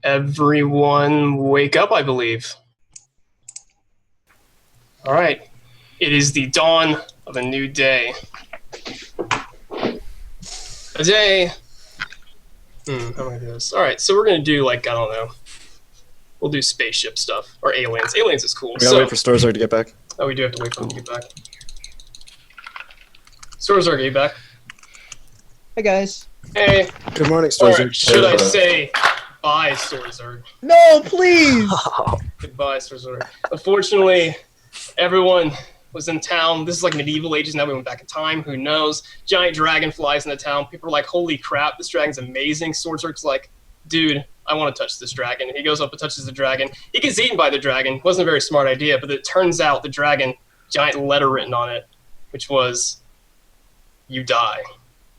Everyone wake up, I believe. All right. It is the dawn of a new day. A day... how am I going to do this? All right, so we're going to do, like, I don't know. We'll do spaceship stuff. Or aliens. Aliens is cool. We gotta wait for Storzard to get back. Oh, we do have to wait for him to get back. Storzard, are you back? Hey guys. Hey. Good morning, Or Storzard. should I say, bye, Storzard? No, please! Goodbye, Storzard. Unfortunately, everyone was in town. This is like medieval ages. Now we went back in time. Who knows? Giant dragon flies in the town. People are like, holy crap, this dragon's amazing. Storzard's like, dude, I want to touch this dragon. And he goes up and touches the dragon. He gets eaten by the dragon. Wasn't a very smart idea, but it turns out the dragon, giant letter written on it, which was, you die.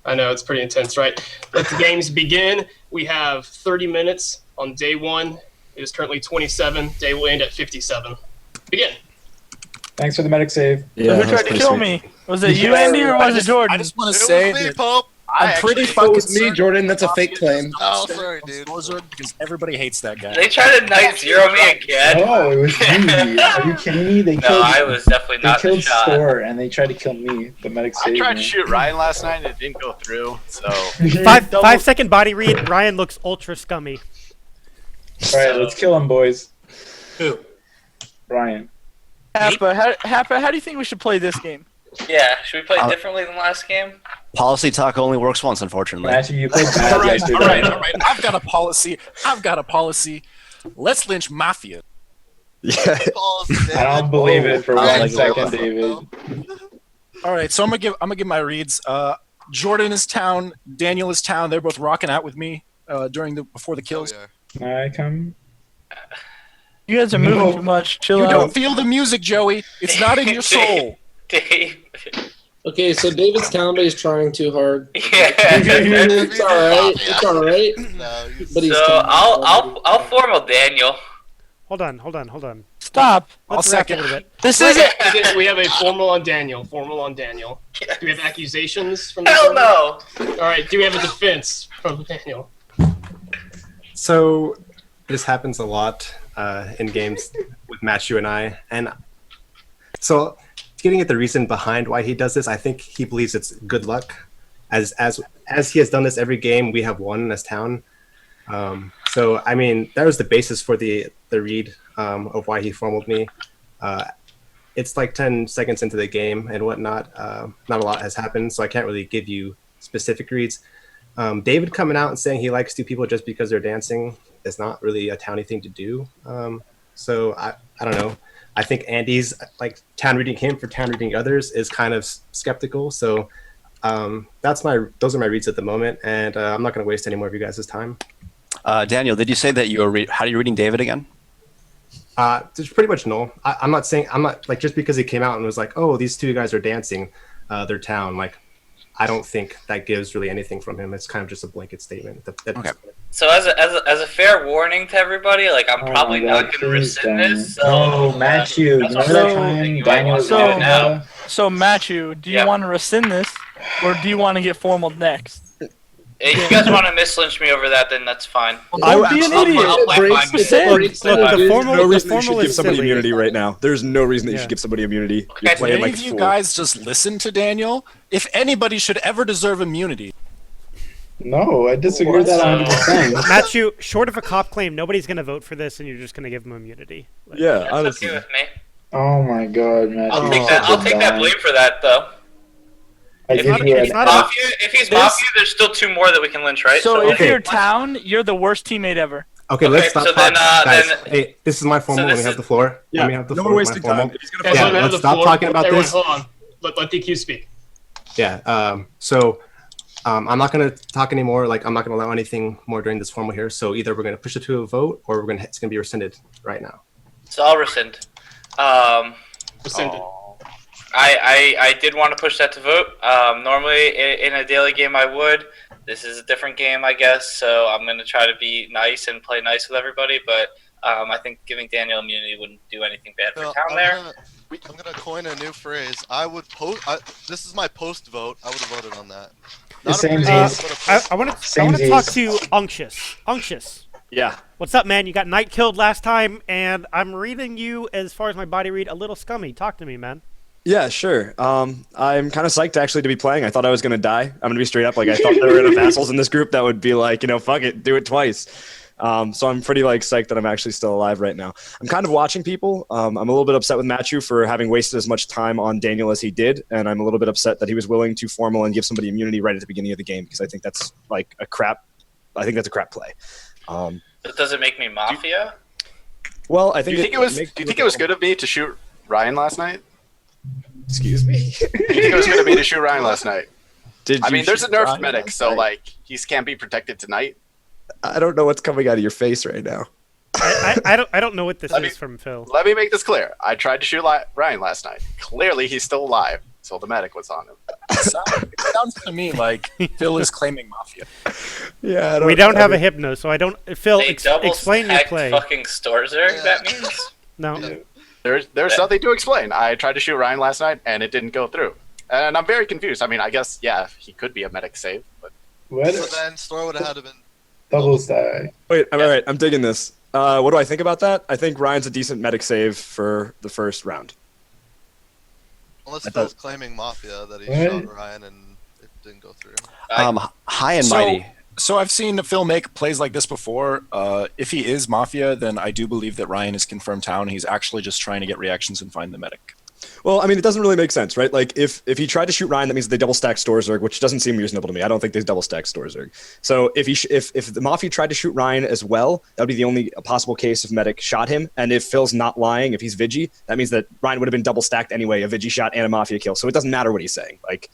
I know, it's pretty intense, right? Let the games begin. We have 30 minutes on day one. It is currently 27. Day will end at 57. Begin. Thanks for the medic save. Yeah, who tried to kill me? Was it you, Andy, or was it Jordan? I just want to say that Pope. I'm pretty fucking It was me, Jordan. That's a fake claim. Oh, sorry, dude. because everybody hates that guy. They tried to night zero me again. No, it was me. Are you kidding me? They No, killed, I was definitely not they the killed shot. Store and they tried to kill me. The medic I saved tried me. to shoot Ryan last night and it didn't go through, so... 5-second body read. Ryan looks ultra scummy. Alright, let's kill him, boys. Who? Ryan. Happa, how do you think we should play this game? Yeah, should we play differently than last game? Policy talk only works once, unfortunately. Matthew, you played bad Alright, yesterday. alright. I've got a policy. Let's lynch Mafia. Yeah. I don't believe it for 1 second, David. Alright, so I'm gonna give my reads. Jordan is town, Daniel is town. They're both rocking out with me before the kills. I come. You guys are moving too much. Chill You out. don't feel the music, Joey. It's not in your soul. Dave. Okay, so David's town is trying too hard. Yeah. It's alright. It's alright. No, But he's So I'll formal Daniel. Hold on. Stop. Let's I'll wrap a second. little bit. This isn't. We have a formal on Daniel. Formal on Daniel. Do we have accusations from Hell no. All right. Do we have a defense from Daniel? So this happens a lot in games with Matthew and I, and so getting at the reason behind why he does this, I think he believes it's good luck. As he has done this every game, we have won as town. So I mean, that was the basis for the read of why he formaled me. It's like 10 seconds into the game and whatnot. Not a lot has happened, so I can't really give you specific reads. David coming out and saying he likes two people just because they're dancing is not really a towny thing to do. So I don't know. I think Andy's like town reading him for town reading others is kind of skeptical. So those are my reads at the moment, and I'm not going to waste any more of you guys' time. Daniel, did you say that how are you reading David again? It's pretty much no. I'm not like just because he came out and was like, oh, these two guys are dancing their town. Like, I don't think that gives really anything from him. It's kind of just a blanket statement. Okay. So as a fair warning to everybody, like I'm probably not going to rescind this. So Oh, Matthew. That's Remember what that I'm time thinking. Daniel was So- out now. So, Matthew, do you Yeah. want to rescind this, or do you want to get formal next? If you guys want to mislynch me over that, then that's fine. Don't be an idiot. I'll play fine. Look, the formal, no the reason that you formal should give is somebody silly. immunity right now. There's no reason that you Yeah. should give somebody immunity. Okay, You're playing Any like of you fool. guys just listen to Daniel. If anybody should ever deserve immunity, No, I disagree with that 100%. Matthew, short of a cop claim, nobody's going to vote for this, and you're just going to give him immunity. Like, Yeah, That's honestly. okay with me. Oh my god, Matthew. I'll take that. I'll take that blame for that, though. I It's give not- you it's an not F. Mafia. If he's Mafia, there's still two more that we can lynch, right? So if Okay. you're town, you're the worst teammate ever. Okay, let's Okay, stop so then, talking. Guys, then- hey, this is my formal. so Let this me have is- the floor. Yeah, Let me have the no floor. more with my wasting formal. time. If he's gonna Guys, Yeah, let me have let's the stop floor. talking about Everyone, this. hold on. Let DQ speak. Yeah. I'm not going to talk anymore. Like, I'm not going to allow anything more during this formal here. So either we're going to push it to a vote, or it's going to be rescinded right now. So I'll rescind. Rescinded. I did want to push that to vote. Normally in a daily game I would. This is a different game, I guess. So I'm going to try to be nice and play nice with everybody. But I think giving Daniel immunity wouldn't do anything bad for town there. I'm gonna coin a new phrase. I would post. This is my post vote. I would have voted on that. Not a Same pre- Z's. but a post- I want to Same talk Z's. to Unctious. Unctious, Yeah. What's up, man? You got Knight killed last time, and I'm reading you, as far as my body read, a little scummy. Talk to me, man. Yeah, sure. I'm kind of psyched actually to be playing. I thought I was gonna die. I'm gonna be straight up. Like I thought there were enough assholes in this group that would be like, fuck it, do it twice. So I'm pretty psyched that I'm actually still alive right now. I'm kind of watching people. I'm a little bit upset with Matthew for having wasted as much time on Daniel as he did, and I'm a little bit upset that he was willing to formal and give somebody immunity right at the beginning of the game because I think that's a crap play. But does it make me Mafia? Well, I think. Do you think it was good of me to shoot Ryan last night? Excuse me. Do you think it was good of me to shoot Ryan last night? I mean, there's a nerfed Ryan medic, so he can't be protected tonight. I don't know what's coming out of your face right now. I don't know what this is from Phil. Let me make this clear. I tried to shoot Ryan last night. Clearly, he's still alive, so the medic was on him. It sounds to me like Phil is claiming Mafia. Yeah, we don't have a hypno, so I don't. Phil, explain your play. Fucking Storzer, that means? No. There's nothing to explain. I tried to shoot Ryan last night, and it didn't go through. And I'm very confused. I mean, I guess, yeah, he could be a medic save, but... What? So then Store would have had to been... Double stack. Wait, all right, I'm digging this. What do I think about that? I think Ryan's a decent medic save for the first round. Unless Phil's claiming Mafia that he shot Ryan and it didn't go through. High and mighty. So I've seen Phil make plays like this before. If he is Mafia, then I do believe that Ryan is confirmed town. He's actually just trying to get reactions and find the medic. Well, I mean, it doesn't really make sense, right? Like, if he tried to shoot Ryan, that means they double stack Storzerg, which doesn't seem reasonable to me. I don't think they double stack Storzerg. So if the Mafia tried to shoot Ryan as well, that would be the only possible case if medic shot him. And if Phil's not lying, if he's Vigi, that means that Ryan would have been double stacked anyway, a Vigi shot and a Mafia kill. So it doesn't matter what he's saying. Like,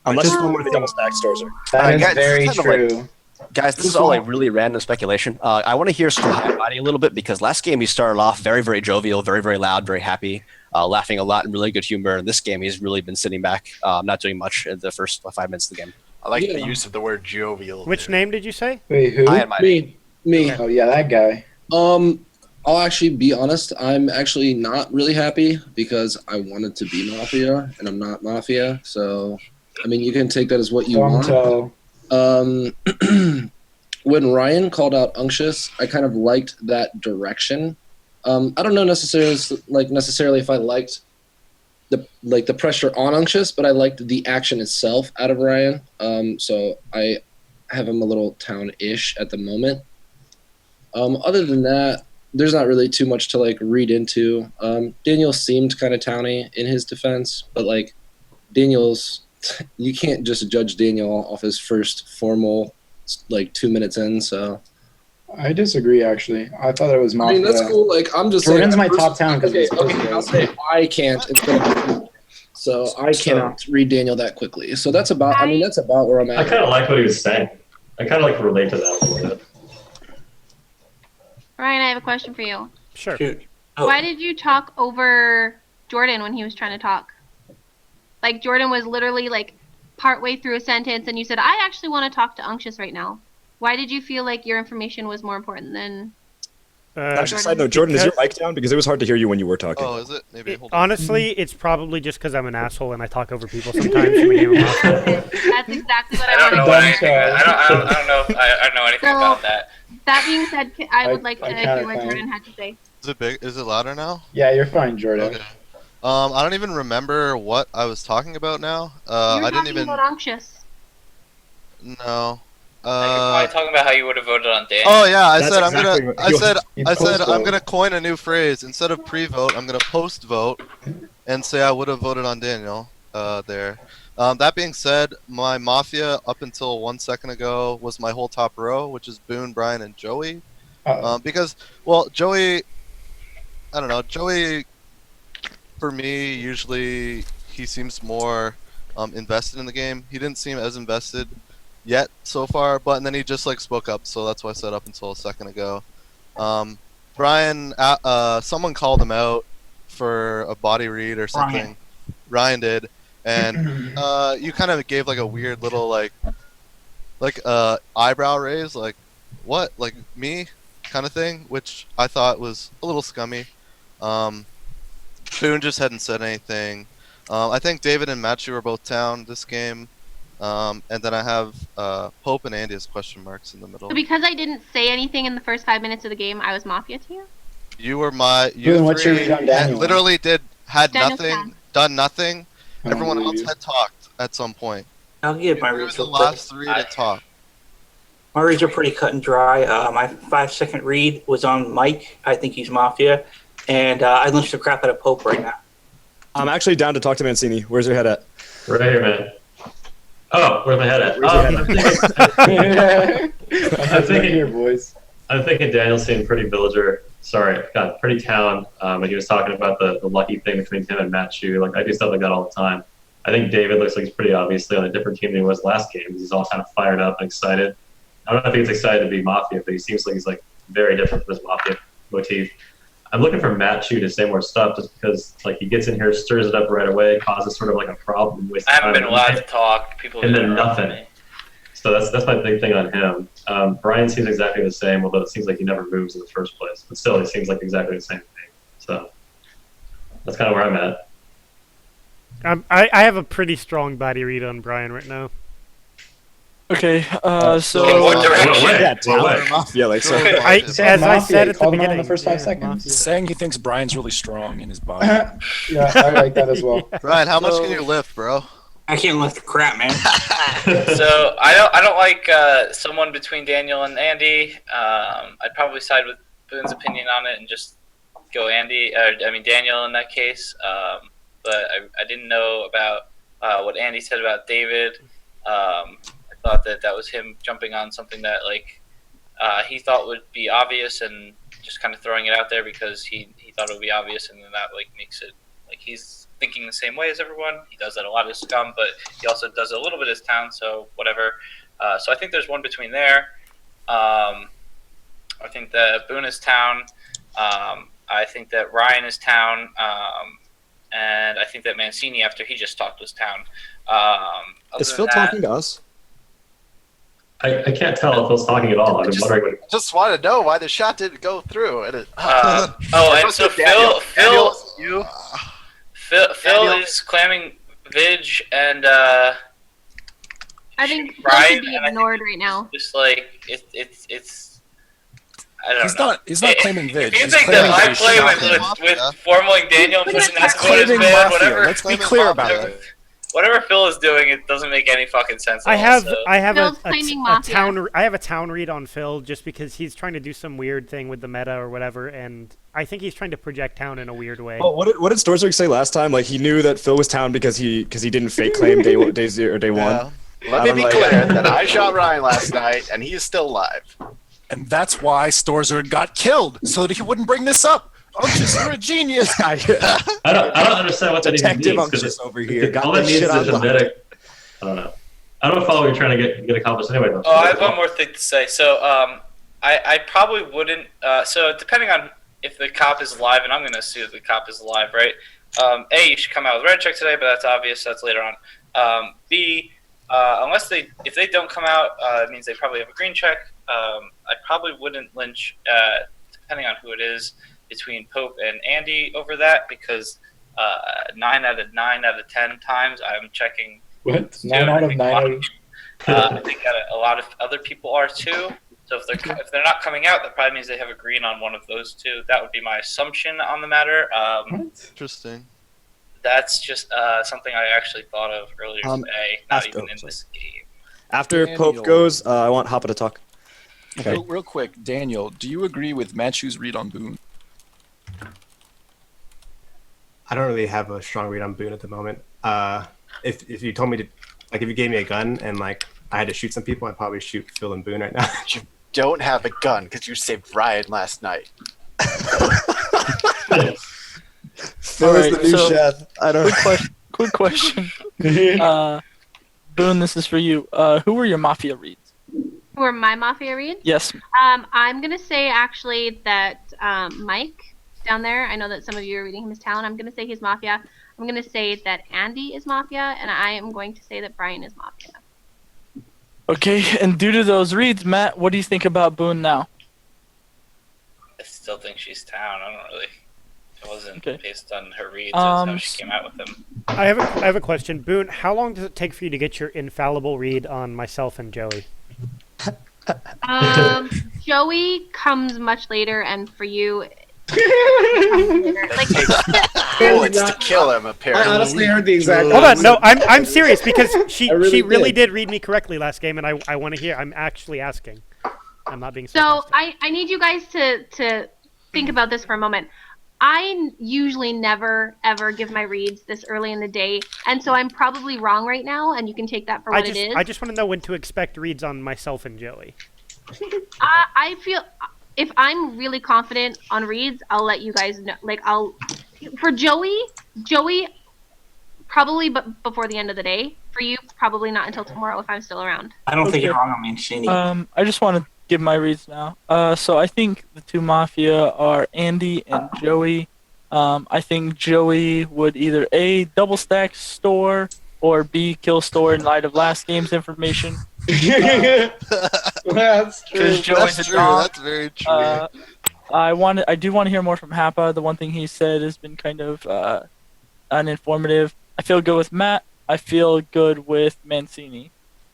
unless it's one of the double stack Storzerg. That is guys, very this is true. Guys, this is all really random speculation. I want to hear some high and mighty a little bit because last game he started off very, very jovial, very, very loud, very happy, laughing a lot and really good humor. And this game he's really been sitting back, not doing much in the first 5 minutes of the game. I like the use of the word jovial. Which name did you say? Wait, who? High and mighty. Me. Oh yeah, that guy. I'll actually be honest. I'm actually not really happy because I wanted to be Mafia and I'm not Mafia. So, I mean, you can take that as what you want. When Ryan called out Unctious, I kind of liked that direction. I don't know necessarily if I liked the pressure on Unctious, but I liked the action itself out of Ryan. So I have him a little town-ish at the moment. Other than that, there's not really too much to read into. Daniel seemed kind of towny in his defense, but Daniel's, you can't just judge Daniel off his first formal 2 minutes in. So I disagree. Actually, I thought it was Mafia. I mean, that's cool. I'm just Jordan's my top town because I'll say I can't. So I cannot read Daniel that quickly. So that's about. I mean, that's about where I'm at. I kind of like what he was saying. I kind of relate to that a little bit. Ryan, I have a question for you. Sure. Why did you talk over Jordan when he was trying to talk? Jordan was literally partway through a sentence and you said, I actually want to talk to Unctious right now. Why did you feel like your information was more important than Actually, side note, Jordan, is your mic down? Because it was hard to hear you when you were talking. Oh, is it? Maybe. Hold on. Honestly, it's probably just because I'm an asshole and I talk over people sometimes in the game of Mafia. That's exactly what I don't know wanted. anything. I don't know anything about that. That being said, I would like to hear what Jordan had to say. Is it big? Is it louder now? Yeah, you're fine, Jordan. Okay. I don't even remember what I was talking about now. You were I didn't talking even. about Unctious. No. You're probably talking about how you would have voted on Dan. Oh yeah, I said Post-vote. I'm gonna coin a new phrase. Instead of pre-vote, I'm gonna post-vote and say I would have voted on Daniel there. That being said, my Mafia up until 1 second ago was my whole top row, which is Boone, Brian, and Joey. Because, well, Joey, I don't know, Joey, for me, usually he seems more invested in the game. He didn't seem as invested yet so far, but then he just spoke up, so that's why I said up until a second ago. Brian, someone called him out for a body read or something. Ryan did, and you kind of gave a weird little eyebrow raise, what, me, kind of thing, which I thought was a little scummy. Boone just hadn't said anything. I think David and Matthew were both down this game. And then I have Pope and Andy as question marks in the middle. So because I didn't say anything in the first 5 minutes of the game, I was Mafia to you? You were my. Boone, what's your read on Daniel? Literally had Daniel's nothing, down. done nothing. I don't Everyone believe else you. had talked at some point. I'll give my You were reads the real quick. last three to talk. My reads are pretty cut and dry. My 5-second read was on Mike. I think he's Mafia. And I lynched the crap out of Pope right now. I'm actually down to talk to Mancini. Where's your head at? Right here, man. Oh, where's my head at? I'm thinking here, boys. I'm thinking Daniel's seemed pretty villager. Sorry, God, pretty town. And he was talking about the lucky thing between him and Matt Chu. Like, I do stuff like that all the time. I think David looks like he's pretty obviously on a different team than he was last game. He's all kind of fired up and excited. I don't know if he's excited to be Mafia, but he seems like he's like very different from his Mafia motif. I'm looking for Matt Chu to say more stuff just because like he gets in here, stirs it up right away, causes sort of like a problem. I haven't been allowed to talk. People and have then interrupted nothing. me. So that's my big thing on him. Brian seems exactly the same, although it seems like he never moves in the first place. But still, he seems like exactly the same thing. So that's kind of where I'm at. I have a pretty strong body read on Brian right now. Okay, so In what direction? Yeah, like so. As I said at the Called him out beginning, in the first 5 seconds. Saying he thinks Brian's really strong in his body. Yeah, I like that as well. Brian, how much can you lift, bro? I can't lift crap, man. So I don't like someone between Daniel and Andy. I'd probably side with Boone's opinion on it and just go Daniel in that case. But I didn't know about what Andy said about David. I thought that was him jumping on something that like he thought would be obvious and just kind of throwing it out there because he thought it would be obvious, and then that like makes it like he's thinking the same way as everyone. He does that a lot as Scum, but he also does it a little bit as Town, so whatever. So I think there's one between there. I think that Boone is Town. I think that Ryan is Town. And I think that Mancini, after he just talked, was Town. Is Phil talking to us? I can't tell if Phil's talking at all. I've been wondering what Just want to know why the shot didn't go through. And it, and so Phil is clamming Vig and I think Phil Ryan, should be and I ignored right now. just like it's I don't He's know. not. He's not claiming Vig. If you He's think that claiming I he's play shocking. with formaling Daniel and pushing that to his claiming bed, Mafia. whatever. Let's be clear about it. Whatever Phil is doing, it doesn't make any fucking sense. I have Phil's claiming Mafia. I have a town read on Phil just because he's trying to do some weird thing with the meta or whatever, and I think he's trying to project Town in a weird way. Oh, what did Storswick say last time? Like he knew that Phil was Town because he didn't fake claim day 0 or day 1. Let me be clear that I shot Ryan last night, and he is still alive. And that's why Storzerd got killed, so that he wouldn't bring this up. Unctious, you're a genius. I don't understand what that even Detective means. 'Cause Unctious over here. Got all it this means shit is on a lock. genetic. I don't know. I don't follow what you're trying to get accomplished anyway. Though. Oh, I have one more thing to say. So, I probably wouldn't. So, depending on if the cop is alive, and I'm going to assume the cop is alive, right? A, you should come out with red check today, but that's obvious. That's later on. B, if they don't come out, it means they probably have a green check. I probably wouldn't lynch, depending on who it is, between Pope and Andy over that because 9 out of 10 times I'm checking. What? 9 out of 9. I think a lot of other people are too. So if they're not coming out, that probably means they have a green on one of those two. That would be my assumption on the matter. Interesting. That's just something I actually thought of earlier today, not even in this game. After Pope goes, I want Hoppa to talk. Okay. Real quick, Daniel, do you agree with Manchu's read on Boone? I don't really have a strong read on Boone at the moment. If you told me to, like, if you gave me a gun and like I had to shoot some people, I'd probably shoot Phil and Boone right now. You don't have a gun because you saved Ryan last night. Phil is the new chef. I don't. Quick question. Boone, this is for you. Who were your Mafia reads? Who are my Mafia reads? Yes. I'm gonna say actually that Mike down there. I know that some of you are reading him as Talon. I'm gonna say he's Mafia. I'm gonna say that Andy is Mafia, and I am going to say that Brian is Mafia. Okay, and due to those reads, Matt, what do you think about Boone now? I still think she's Town. I don't really It wasn't Okay. based on her reads. It was how she came out with them. I have a question. Boone, how long does it take for you to get your infallible read on myself and Joey? Joey comes much later, and for you, like, Bullets to kill him, apparently. I honestly heard the exact. Hold on, no, I'm serious because she really really did. did read me correctly last game, and I want to hear. I'm actually asking. I'm not being so sarcastic. I need you guys to think about this for a moment. I usually never ever give my reads this early in the day, and so I'm probably wrong right now, and you can take that for what it is. I just want to know when to expect reads on myself and Joey. I feel if I'm really confident on reads, I'll let you guys know. Like for Joey probably before the end of the day. For you, probably not until tomorrow if I'm still around. I don't think you're wrong on Mancini. I just want to give my reads now. So I think the two Mafia are Andy and Joey. I think Joey would either A, double stack store, or B, kill store in light of last game's information. That's true. That's true. That's very true. I do want to hear more from Happa. The one thing he said has been kind of uninformative. I feel good with Matt. I feel good with Mancini.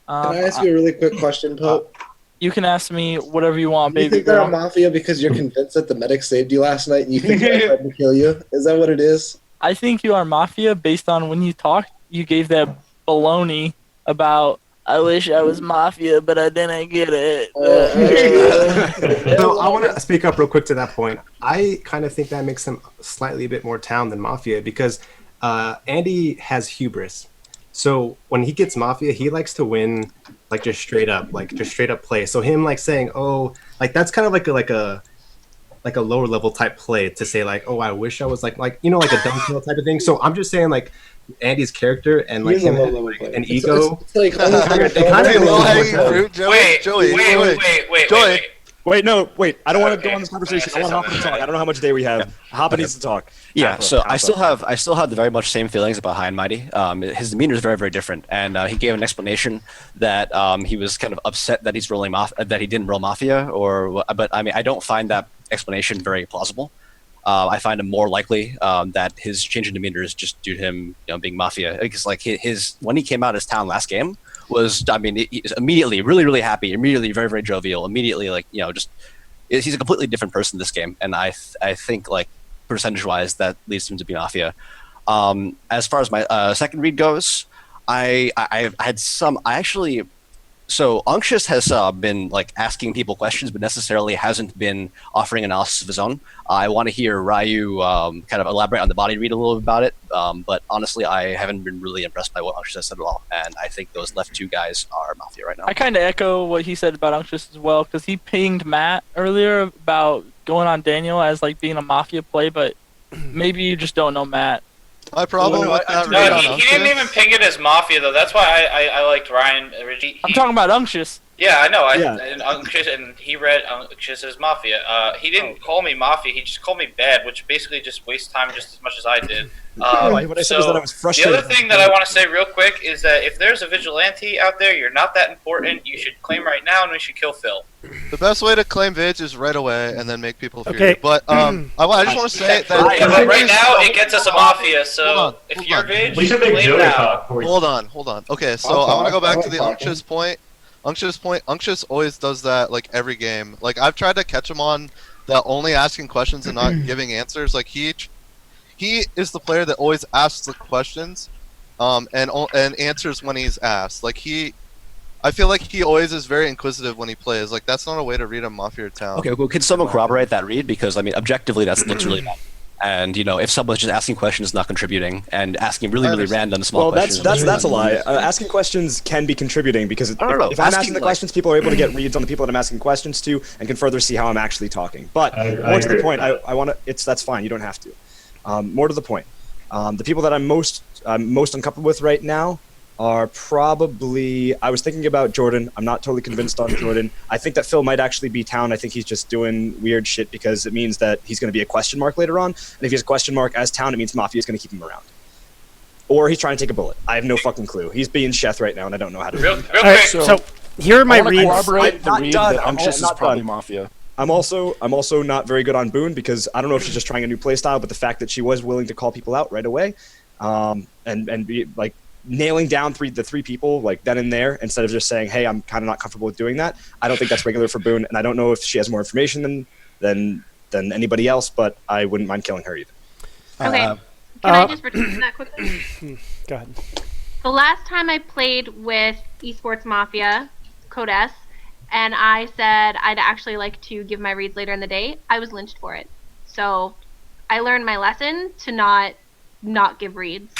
Can I ask you a really quick question, Pope? You can ask me whatever you want, Do you baby think they're girl. a mafia because you're convinced that the medic saved you last night and you think they're trying to kill you? Is that what it is? I think you are Mafia based on when you talked, you gave that baloney about, I wish I was Mafia, but I didn't get it. So I want to speak up real quick to that point. I kind of think that makes him slightly a bit more town than Mafia because Andy has hubris. So when he gets Mafia, he likes to win like just straight up play. So him like saying, oh, like that's kind of like a lower level type play to say like, oh, I wish I was like like a dumb kill type of thing. So I'm just saying like Andy's character and like him having, like, an ego. It's like only Wait, no, wait. I don't want to go on this conversation. I want Hopper to talk. I don't know how much day we have. Hopper needs to talk. Yeah, so I still have the very much same feelings about High and Mighty. His demeanor is very, very different, and he gave an explanation that he was kind of upset that he's rolling that he didn't roll Mafia, but I mean I don't find that explanation very plausible. I find it more likely that his change in demeanor is just due to him being Mafia, because like his when he came out as town last game was, I mean, he's immediately really, really happy, immediately very, very jovial, immediately like just he's a completely different person this game, and I think like percentage-wise that leads him to be Mafia. As far as my second read goes, so Unctious has been like asking people questions, but necessarily hasn't been offering analysis of his own. I want to hear Ryu kind of elaborate on the body read a little bit about it, but honestly, I haven't been really impressed by what Unctious has said at all, and I think those left two guys are Mafia right now. I kind of echo what he said about Unctious as well, because he pinged Matt earlier about going on Daniel as like being a Mafia play, but maybe you just don't know Matt. My problem with that No, he didn't even ping it as Mafia though. That's why I liked Ryan. I'm talking about Unctious. Yeah, I know. Yeah. And Unctious, and he read Unctious as Mafia. He didn't call me Mafia. He just called me bad, which basically just wastes time just as much as I did. What I said was that I was frustrated. The other thing that I want to say real quick is that if there's a vigilante out there, you're not that important. You should claim right now, and we should kill Phil. The best way to claim Vig is right away and then make people fear Okay. you. But I just want to say that But right now, it gets us a Mafia. So if you're Vig, We should make claim Joey now. talk. Hold on. Okay, so I want to go back to the Unctious point. Unctious always does that like every game. Like I've tried to catch him on that only asking questions and not giving answers. Like he is the player that always asks the questions, and answers when he's asked. Like I feel like he always is very inquisitive when he plays. Like that's not a way to read a Mafia town. Okay, well, could someone corroborate that read? Because I mean, objectively, that looks really bad. And if someone's just asking questions, not contributing, and asking really, really random small questions. Well, that's a lie. Asking questions can be contributing because if I'm asking the questions, people are able to get reads on the people that I'm asking questions to, and can further see how I'm actually talking. But more to the point, I want to. That's fine. You don't have to. More to the point, the people that I'm most uncomfortable with right now are probably. I was thinking about Jordan. I'm not totally convinced on Jordan. I think that Phil might actually be town. I think he's just doing weird shit because it means that he's going to be a question mark later on. And if he's a question mark as town, it means Mafia is going to keep him around. Or he's trying to take a bullet. I have no fucking clue. He's being Sheth right now, and I don't know how to. Real All right, so here are my reads. corroborate the I'm not read done. that I'm Unctious is not probably done. Mafia. I'm also not very good on Boone because I don't know if she's just trying a new play style, but the fact that she was willing to call people out right away, and be like nailing down the three people like then and there instead of just saying, hey, I'm kind of not comfortable with doing that. I don't think that's regular for Boone, and I don't know if she has more information than anybody else, but I wouldn't mind killing her either. Okay. Can I just return to that quickly? Go ahead. The last time I played with Esports Mafia, Code S, and I said I'd actually like to give my reads later in the day, I was lynched for it. So I learned my lesson to not give reads.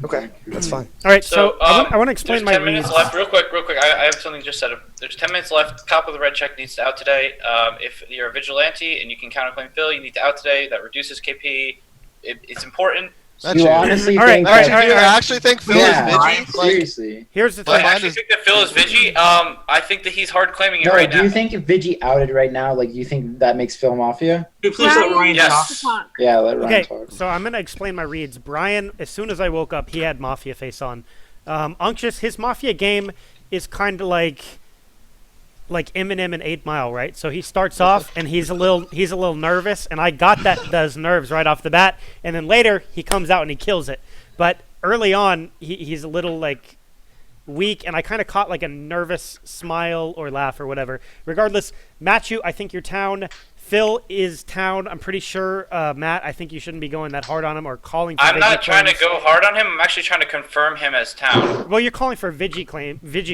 Okay, that's fine. All right, so I want to explain my There's 10 minutes reads. left. Real quick. I have something just said. There's 10 minutes left. Cop of the red check needs to out today. If you're a vigilante and you can counterclaim Phil, you need to out today. That reduces KP. It's important. You honestly All right, think all right, that- all right, Do you all right. actually think Phil Yeah, is Vigi? Like, seriously. Here's the Do I thing. actually think that Phil is Vigi? I think that he's hard claiming it No, right do now. you think if Vigi outed right now, like, do you think that makes Phil Mafia? Please let Ryan Yes. talk. Yeah, let Ryan Okay, talk. so I'm gonna explain my reads. Brian, as soon as I woke up, he had Mafia face on. Unctuous, his Mafia game is kind of like Eminem in 8 Mile, right? So he starts off and he's a little nervous, and I got those nerves right off the bat. And then later he comes out and he kills it. But early on, he's a little like weak, and I kind of caught like a nervous smile or laugh or whatever. Regardless, Matthew, I think you're town. Phil is town. I'm pretty sure, Matt, I think you shouldn't be going that hard on him or calling for I'm not Vigi trying to claims. go hard on him. I'm actually trying to confirm him as town. Well, you're calling for Vigi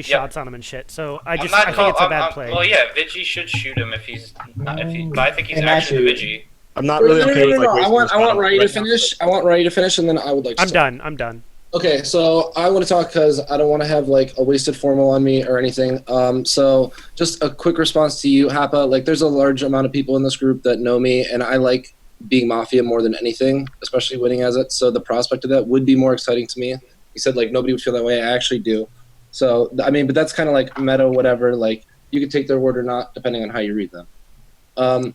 shots on him and shit. So I think it's a bad play. Well, yeah, Vigi should shoot him if he's not. But I think he's Hey, actually the Matthew. Vigi. I'm not really okay with like I wasting want your time Ryan to right now. finish. I want Ryan to finish, and then I would like to talk. I'm done. Okay, so I want to talk because I don't want to have like a wasted formal on me or anything. So just a quick response to you, Happa. Like, there's a large amount of people in this group that know me, and I like being Mafia more than anything, especially winning as it. So the prospect of that would be more exciting to me. You said like nobody would feel that way. I actually do. So I mean, but that's kind of like meta, whatever. Like, you can take their word or not depending on how you read them.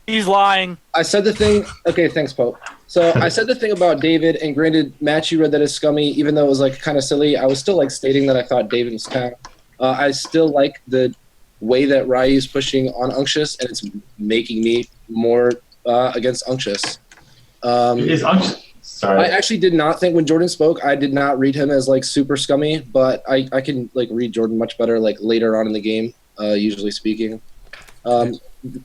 He's lying. I said the thing. Okay, thanks, Pope. So I said the thing about David, and granted, Matt, you read that as scummy, even though it was like kind of silly. I was still like stating that I thought David was kind of. I still like the way that Ryu's pushing on Unctuous, and it's making me more against Unctuous. Is Unctuous? Sorry. I actually did not think when Jordan spoke, I did not read him as like super scummy, but I can like read Jordan much better like later on in the game, usually speaking.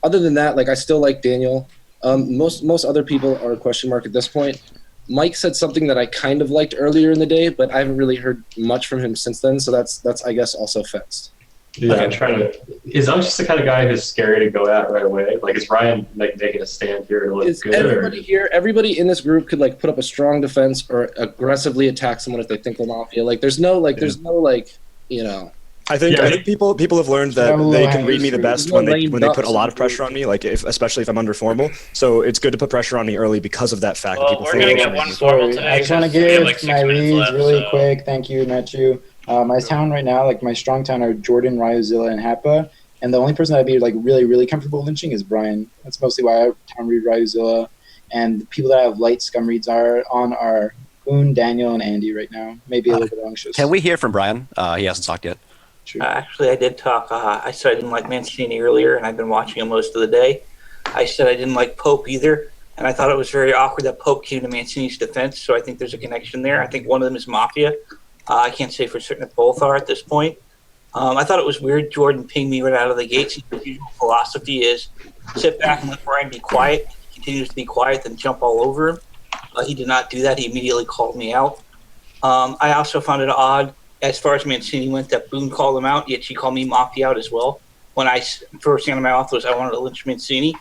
Other than that, like I still like Daniel. Most other people are a question mark at this point. Mike said something that I kind of liked earlier in the day, but I haven't really heard much from him since then. So that's I guess also fenced. Yeah, I'm trying to. Is Unctuous the kind of guy who's scary to go at right away? Like, is Ryan like making a stand here to look Is good? everybody here? Everybody in this group could like put up a strong defense or aggressively attack someone if they think they're Mafia. Like, there's no you know. I think people have learned that No they can lame read me the best no when they lame put a ducks. lot of pressure on me, like especially if I'm under formal. So it's good to put pressure on me early because of that fact. Well, People we're think gonna I'm get gonna one be- formal Sorry, today. I just want to 'cause we have, give like, 6 my minutes reads left, really so- quick. Thank you, Matthew. My town right now, like my strong town, are Jordan, Ryuzilla, and Happa. And the only person I'd be like really, really comfortable lynching is Brian. That's mostly why I town read Ryuzilla. And the people that I have light scum reads are Boone, Daniel, and Andy right now. Maybe a little bit Unctuous. Can we hear from Brian? He hasn't talked yet. Actually, I did talk. I said I didn't like Mancini earlier, and I've been watching him most of the day. I said I didn't like Pope either, and I thought it was very awkward that Pope came to Mancini's defense, so I think there's a connection there. I think one of them is Mafia. I can't say for certain if both are at this point. I thought it was weird Jordan pinged me right out of the gates. His usual philosophy is sit back and let Brian be quiet. He continues to be quiet, then jump all over him. He did not do that. He immediately called me out. I also found it odd, as far as Mancini went, that Boone called him out, yet she called me Mafia out as well. When first thing out of my mouth was I wanted to lynch Mancini.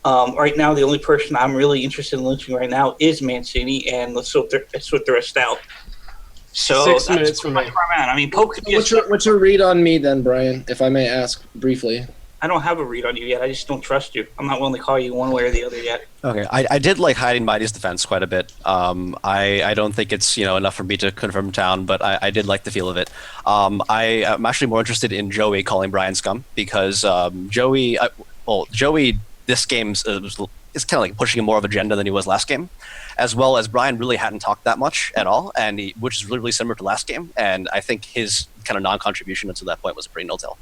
Right now, the only person I'm really interested in lynching right now is Mancini, and let's sort the rest out. So 6 that's minutes for me. where I'm at. I mean, Pope could be What's your read on me then, Brian? If I may ask briefly. I don't have a read on you yet. I just don't trust you. I'm not willing to call you one way or the other yet. Okay, I did like hiding Mighty's defense quite a bit. I don't think it's enough for me to confirm town, but I did like the feel of it. I am actually more interested in Joey calling Brian scum because Joey this game is kind of like pushing more of agenda than he was last game, as well as Brian really hadn't talked that much at all, which is really similar to last game. And I think his kind of non-contribution until that point was pretty no-tell.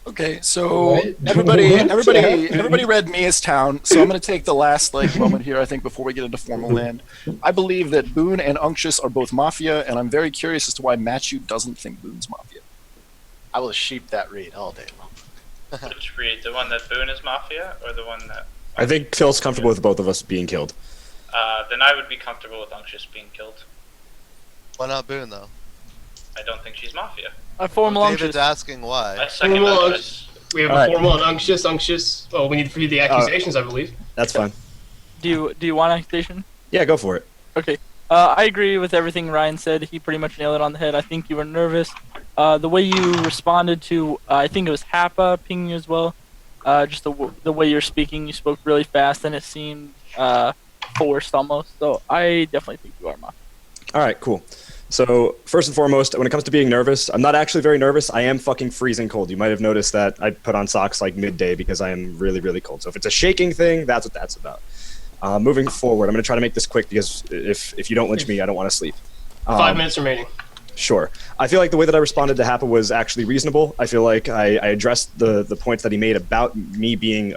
Okay, so What? everybody read me as town. So I'm going to take the last moment here. I think before we get into formal land, I believe that Boone and Unctious are both Mafia, and I'm very curious as to why Matthew doesn't think Boone's Mafia. I will sheep that read all day long. Which read? The one that Boone is Mafia, or the one that? I think Phil's comfortable with both of us being killed. Then I would be comfortable with Unctious being killed. Why not Boone though? I don't think she's Mafia. A formal David's Unctious. asking why. I second Formal Unctious. We have All a right. formal and unctuous. Well, we need to read the accusations, I believe. That's fine. Do you want accusation? Yeah, go for it. Okay. I agree with everything Ryan said. He pretty much nailed it on the head. I think you were nervous. The way you responded to, I think it was Happa pinging you as well. Just the way you're speaking, you spoke really fast and it seemed forced almost. So I definitely think you are Mafia. All right, cool. So first and foremost, when it comes to being nervous, I'm not actually very nervous. I am fucking freezing cold. You might have noticed that I put on socks like midday because I am really, really cold. So if it's a shaking thing, that's what that's about. Moving forward, I'm going to try to make this quick because if you don't lynch me, I don't want to sleep. 5 minutes remaining. Sure. I feel like the way that I responded to Happa was actually reasonable. I feel like I addressed the points that he made about me being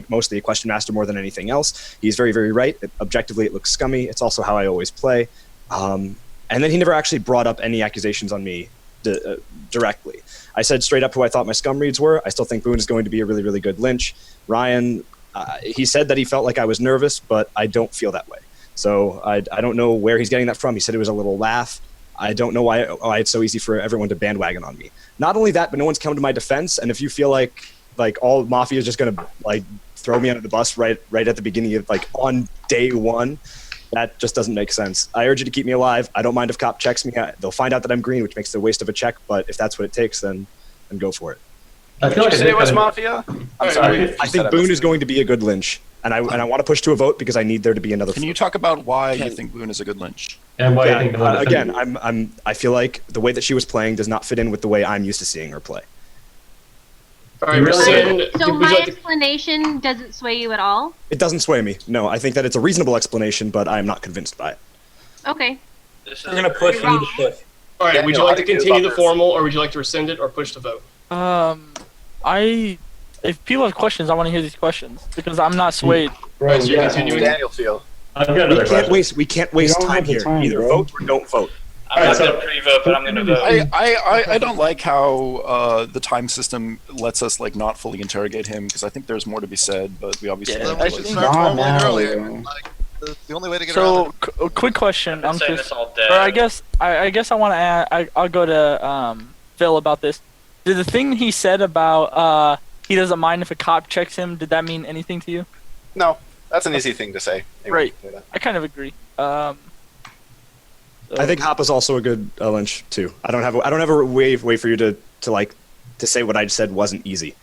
mostly a question master more than anything else. He's very, very right. Objectively, it looks scummy. It's also how I always play. And then he never actually brought up any accusations on me directly. I said straight up who I thought my scum reads were. I still think Boone is going to be a really, really good lynch. Ryan, he said that he felt like I was nervous, but I don't feel that way. So I don't know where he's getting that from. He said it was a little laugh. I don't know why it's so easy for everyone to bandwagon on me. Not only that, but no one's come to my defense. And if you feel like all Mafia is just going to throw me under the bus right at the beginning of on day one, that just doesn't make sense. I urge you to keep me alive. I don't mind if cop checks me. They'll find out that I'm green, which makes it a waste of a check. But if that's what it takes, then go for it. I feel like you say it was Mafia? I'm sorry. I think Boone is going to be a good lynch, and I want to push to a vote because I need there to be another. Can you talk about why you think Boone is a good lynch? And why you think again, I feel like the way that she was playing does not fit in with the way I'm used to seeing her play. All right, So my explanation doesn't sway you at all? It doesn't sway me. No, I think that it's a reasonable explanation, but I am not convinced by it. Okay. We're gonna push you to push. All right, would you like to continue the formal, or would you like to rescind it, or push the vote? If people have questions, I want to hear these questions because I'm not swayed. Bro, so you're continuing? Daniel feel. We can't waste time here. Either vote or don't vote. I'm not going to pre-vote, but I'm going to vote. I don't like how the time system lets us not fully interrogate him because I think there's more to be said, but we obviously. Yeah, we should start formaling earlier. The only way to get around it. So, quick question. I've been saying this all day. Or I guess I want to add. I'll go to Phil about this. Did the thing he said about he doesn't mind if a cop checks him? Did that mean anything to you? No, that's an easy thing to say. Right. I kind of agree. I think Hoppa's also a good lynch too. I don't have a way for you to say what I said wasn't easy.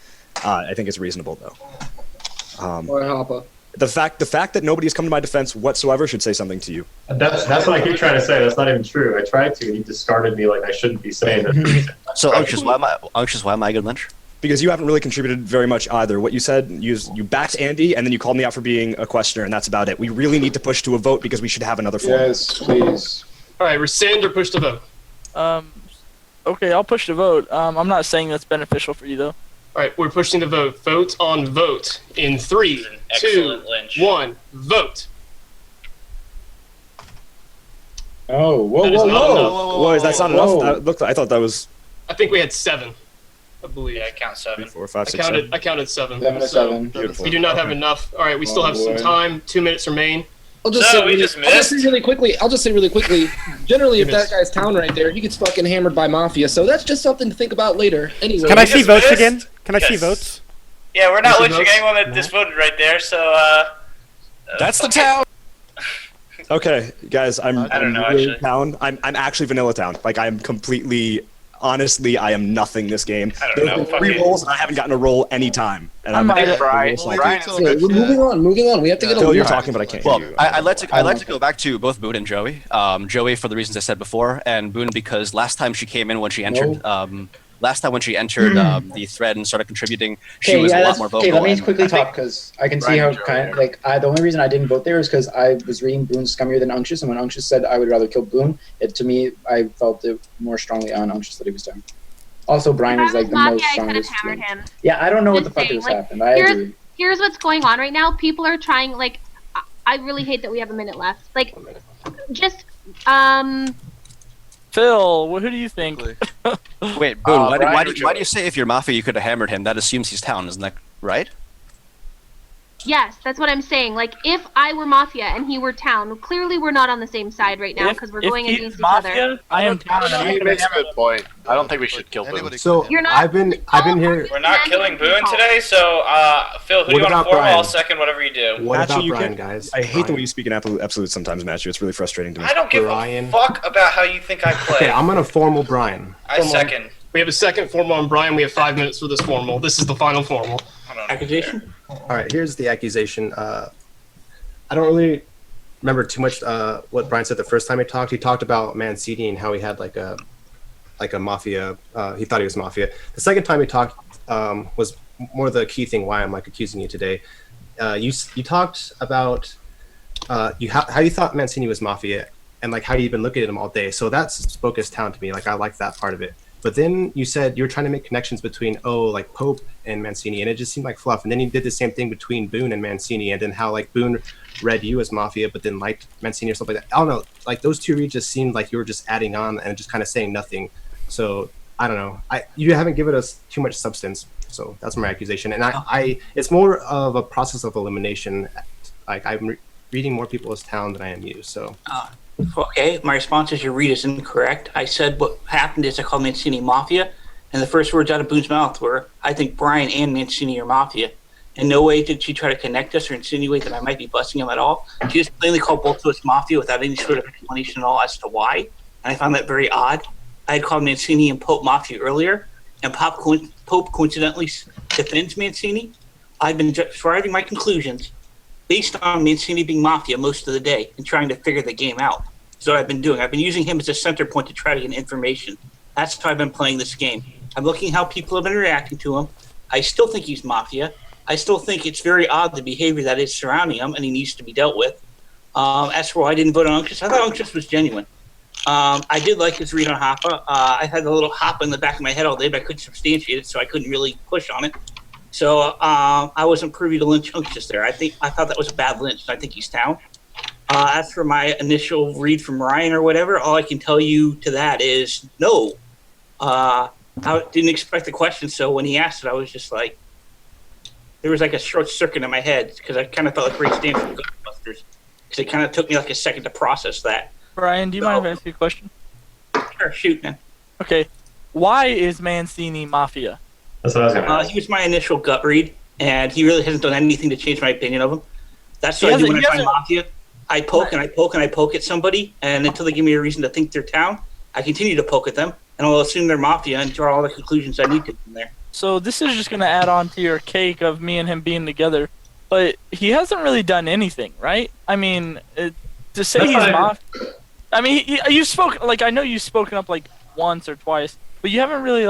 I think it's reasonable though. Or Hoppa. The fact that nobody's come to my defense whatsoever should say something to you. That's what I keep trying to say. That's not even true. I tried to, and he discarded me like I shouldn't be saying that. So Unctious, why am I a good lynch? Because you haven't really contributed very much either. What you said, you backed Andy, and then you called me out for being a questioner, and that's about it. We really need to push to a vote because we should have another form. Yes, please. All right, rescind or push the vote? Okay, I'll push the vote. I'm not saying that's beneficial for you though. All right, we're pushing the vote. Vote on vote in 3, 2, 1. Vote. Oh, whoa, That is whoa, not whoa. enough. Whoa, is that not enough? I thought that was. I think we had 7. I believe. Yeah, I count 7. 4, 5, 6, I counted 7. 7 to 7. Beautiful. We do not have enough. All right, we still have some time. 2 minutes remain. I'll just say really quickly. Generally, if that guy's town right there, he gets fucking hammered by Mafia. So that's just something to think about later. Anyway, Can I see votes again? Can I see votes? Yeah, we're not lynching anyone that just voted right there, so that's the town. Okay, guys, I'm know, really town. I'm actually vanilla town. I'm completely. Honestly, I am nothing this game. There's been 3 rolls and I haven't gotten a roll any time. And I'm Brian. we're moving on. We have to get Phil, a you're talking, but I can't Well, hear you. I'd like to go back to both Boone and Joey. Joey for the reasons I said before, and Boone because last time she came in when she entered. Last time when she entered the thread and started contributing, she was a lot more vocal. Okay, let me quickly talk because I can see how the only reason I didn't vote there is because I was reading Boone scummier than Unctious, and when Unctious said I would rather kill Boone, to me I felt it more strongly on Unctious that he was down. Also, Brian If is I was like the Mafia, most I could have strongest. hammered him. Yeah, I don't know what the Just fuck saying, just like, happened. I agree. Here's what's going on right now. People are trying, like, I really hate that we have a minute left. Like, just, Phil, who do you think? Wait, Boone, why Brian do you say if you're Mafia you could have hammered him? That assumes he's town, isn't that right? yes, that's what I'm saying. Like, if I were Mafia and he were Town, clearly we're not on the same side right now because we're going against each other. I am Town. He makes a good point. I don't think we should kill Boone. So You're not- I've been here. We're not killing Boone today, so Phil, who do What you want about to form? Brian? I'll second whatever you do. What Matthew, about you Brian, can- guys? I hate the way you speak in absolute sometimes, Matthew. It's really frustrating to me. I don't give Brian. a fuck about how you think I play. Okay, I'm gonna formal Brian. I second. We have a second formal on Brian. We have 5 minutes for this formal. This is the final formal. Accusation? All right, here's the accusation. I don't really remember too much what Brian said the first time he talked. He talked about Mancini and how he had like a mafia. He thought he was mafia. The second time he talked was more the key thing why I'm like accusing you today. You talked about how you thought Mancini was mafia and like how you've been looking at him all day. So that spoke as town to me. Like I like that part of it. But then you said you were trying to make connections between like Pope and Mancini, and it just seemed like fluff. And then you did the same thing between Boone and Mancini, and then how like Boone read you as mafia, but then liked Mancini or something like that. I don't know. Like those two reads just seemed like you were just adding on and just kind of saying nothing. So I don't know. You haven't given us too much substance. So that's my accusation. And it's more of a process of elimination. Like I'm reading more people as town than I am you. So. Okay, my response is your read is incorrect. I said what happened is I called Mancini Mafia, and the first words out of Boone's mouth were, I think Brian and Mancini are Mafia. In no way did she try to connect us or insinuate that I might be busting him at all. She just plainly called both of us Mafia without any sort of explanation at all as to why, and I found that very odd. I had called Mancini and Pope Mafia earlier, and Pope coincidentally defends Mancini. I've been deriving my conclusions based on Mancini being Mafia most of the day and trying to figure the game out. So I've been doing. I've been using him as a center point to try to get information. That's how I've been playing this game. I'm looking how people have been reacting to him. I still think he's Mafia. I still think it's very odd the behavior that is surrounding him, and he needs to be dealt with. As for why I didn't vote on Unctus, I thought Unctus was genuine. I did like his read on Hoppa. I had a little Hoppa in the back of my head all day, but I couldn't substantiate it, so I couldn't really push on it. So I wasn't privy to lynch Unctus there. I thought that was a bad lynch, and I think he's down. As for my initial read from Ryan or whatever, all I can tell you to that is no. I didn't expect the question, so when he asked it, I was just like, there was like a short circuit in my head because I kind of felt like Ray Stantz from Ghostbusters because it kind of took me like a second to process that. Brian, do you mind if I ask you a question? Sure, shoot, man. Okay, why is Mancini Mafia? That's what I was going to He was my initial gut read, and he really hasn't done anything to change my opinion of him. That's what I do when I find Mafia. I poke and I poke and I poke at somebody, and until they give me a reason to think they're town, I continue to poke at them, and I'll assume they're Mafia and draw all the conclusions I need to from there. So this is just going to add on to your cake of me and him being together, but he hasn't really done anything, right? I mean, to say he's Mafia... I mean, you've spoken... Like, I know you've spoken up, like, once or twice, but you haven't really,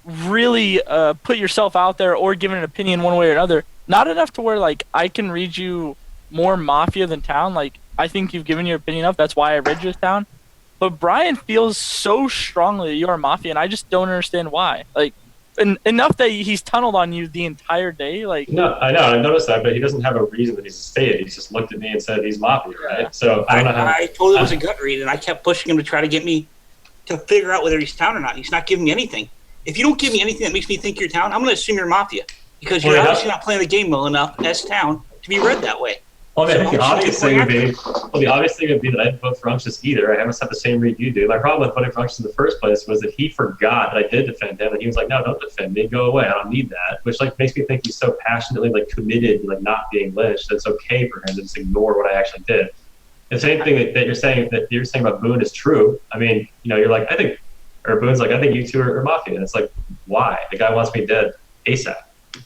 really put yourself out there or given an opinion one way or another. Not enough to where, like, I can read you more Mafia than town. Like, I think you've given your opinion up. That's why I read you as town. But Brian feels so strongly that you're Mafia, and I just don't understand why. Like, enough that he's tunneled on you the entire day. Like, No, I know. I noticed that, but he doesn't have a reason that he's stated. He's just looked at me and said he's Mafia, right? So I don't know how. I told him it was a gut read, and I kept pushing him to try to get me to figure out whether he's town or not. He's not giving me anything. If you don't give me anything that makes me think you're town, I'm going to assume you're Mafia because you're obviously not playing the game well enough as town to be read that way. Well, I think the obvious thing would be that I didn't vote for Unctus either. I almost have the same read you do. My problem with voting for Unctus in the first place was that he forgot that I did defend him, and he was like, "No, don't defend me. Go away. I don't need that." Which makes me think he's so passionately committed to not being lynched that it's okay for him to just ignore what I actually did. The same thing that you're saying about Boone is true. I mean, you're like, Boone's like, I think you two are Mafia, and it's like, why? The guy wants me dead ASAP.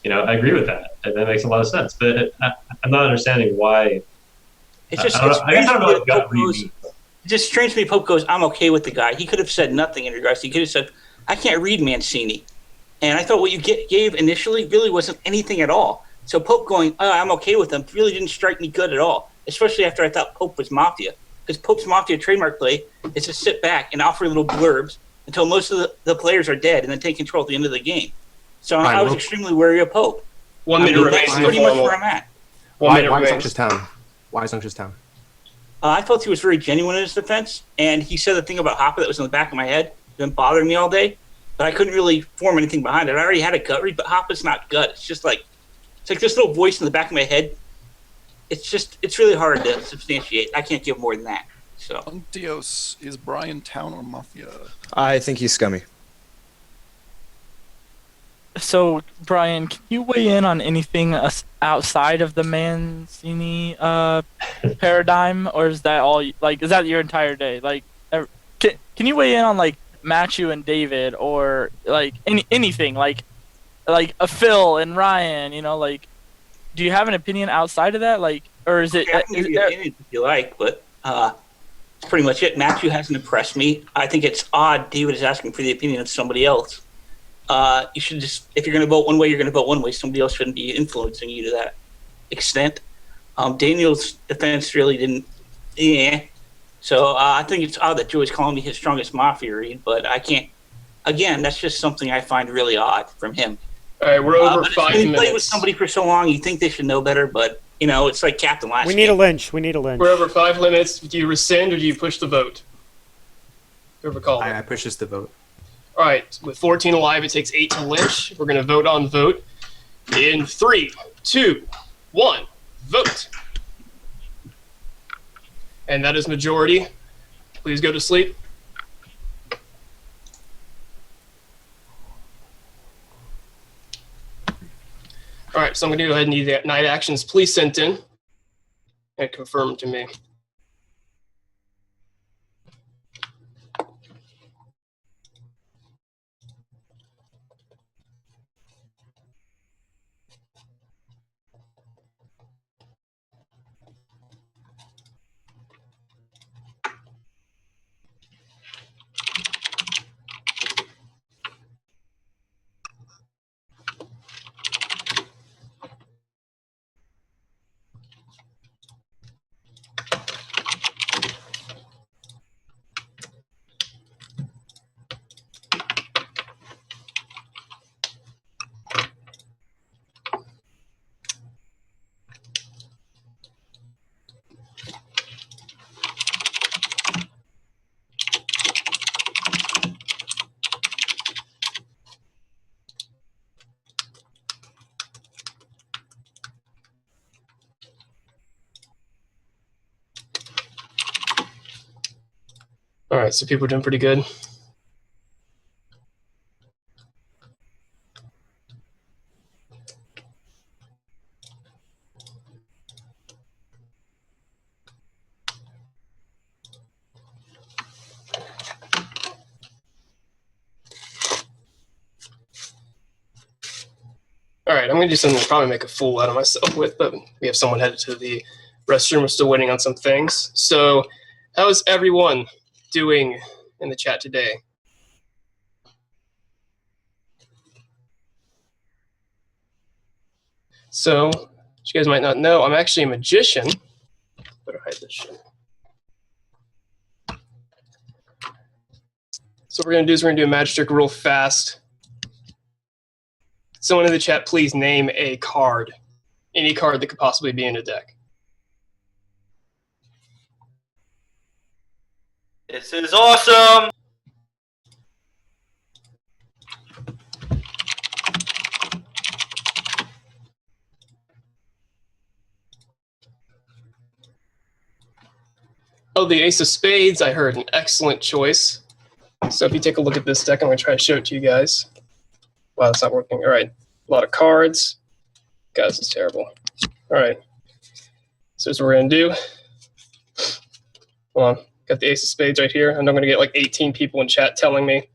I agree with that, and that makes a lot of sense. But I'm not understanding why. It's just just strange to me. Pope goes, "I'm okay with the guy." He could have said nothing in regards. He could have said, "I can't read Mancini," and I thought what you gave initially really wasn't anything at all. So Pope going, "Oh, I'm okay with him," really didn't strike me good at all. Especially after I thought Pope was Mafia, because Pope's Mafia trademark play is to sit back and offer little blurbs until most of the players are dead and then take control at the end of the game. So Fine, I was well- extremely wary of Pope. 1 minute remains That's in the pretty much formal. where I'm at. One minute Why is remains. Unctuous Town? Why is Unctuous Town? I felt he was very genuine in his defense, and he said the thing about Hopper that was in the back of my head, been bothering me all day, but I couldn't really form anything behind it. I already had a gut read, but Hopper's not gut. It's like this little voice in the back of my head. It's really hard to substantiate. I can't give more than that. So, Dios, is Brian Town or Mafia? I think he's scummy. So, Brian, can you weigh in on anything outside of the Mancini paradigm, or is that all? Like, is that your entire day? Like, can you weigh in on like Matthew and David, or like anything like a Phil and Ryan? You know, like, do you have an opinion outside of that? Like, or is it? I can give you an opinion if you like, but that's pretty much it. Matthew hasn't impressed me. I think it's odd David is asking for the opinion of somebody else. You should just, if you're going to vote one way, you're going to vote one way. Somebody else shouldn't be influencing you to that extent. Daniel's defense really didn't, So I think it's odd that Joey's calling me his strongest Mafia read, but I can't. Again, that's just something I find really odd from him. All right, we're over 5 When you play with minutes. somebody for so long, you think they should know better, but it's like Captain last. We need a lynch. We need a lynch. We're over 5 minutes. Do you rescind or do you push the vote? Whoever called it. I pushes the vote. All right, with 14 alive, it takes 8 to lynch. We're going to vote on vote in 3, 2, 1, vote. And that is majority. Please go to sleep. All right, so I'm going to go ahead and need the night actions. Please send in and confirm to me. All right, so people are doing pretty good. All right, I'm going to do something to probably make a fool out of myself with, but we have someone headed to the restroom. We're still waiting on some things. So how is everyone doing in the chat today? So, you guys might not know, I'm actually a magician. Better hide this shit. So what we're going to do is we're going to do a magic trick real fast. Someone in the chat, please name a card. Any card that could possibly be in a deck. This is awesome. Oh, the Ace of Spades, I heard an excellent choice. So if you take a look at this deck, I'm going to try to show it to you guys. Wow, that's not working. All right, a lot of cards. Guys, this is terrible. All right, so here's what we're going to do. Hold on, got the Ace of Spades right here. And I'm going to get like 18 people in chat telling me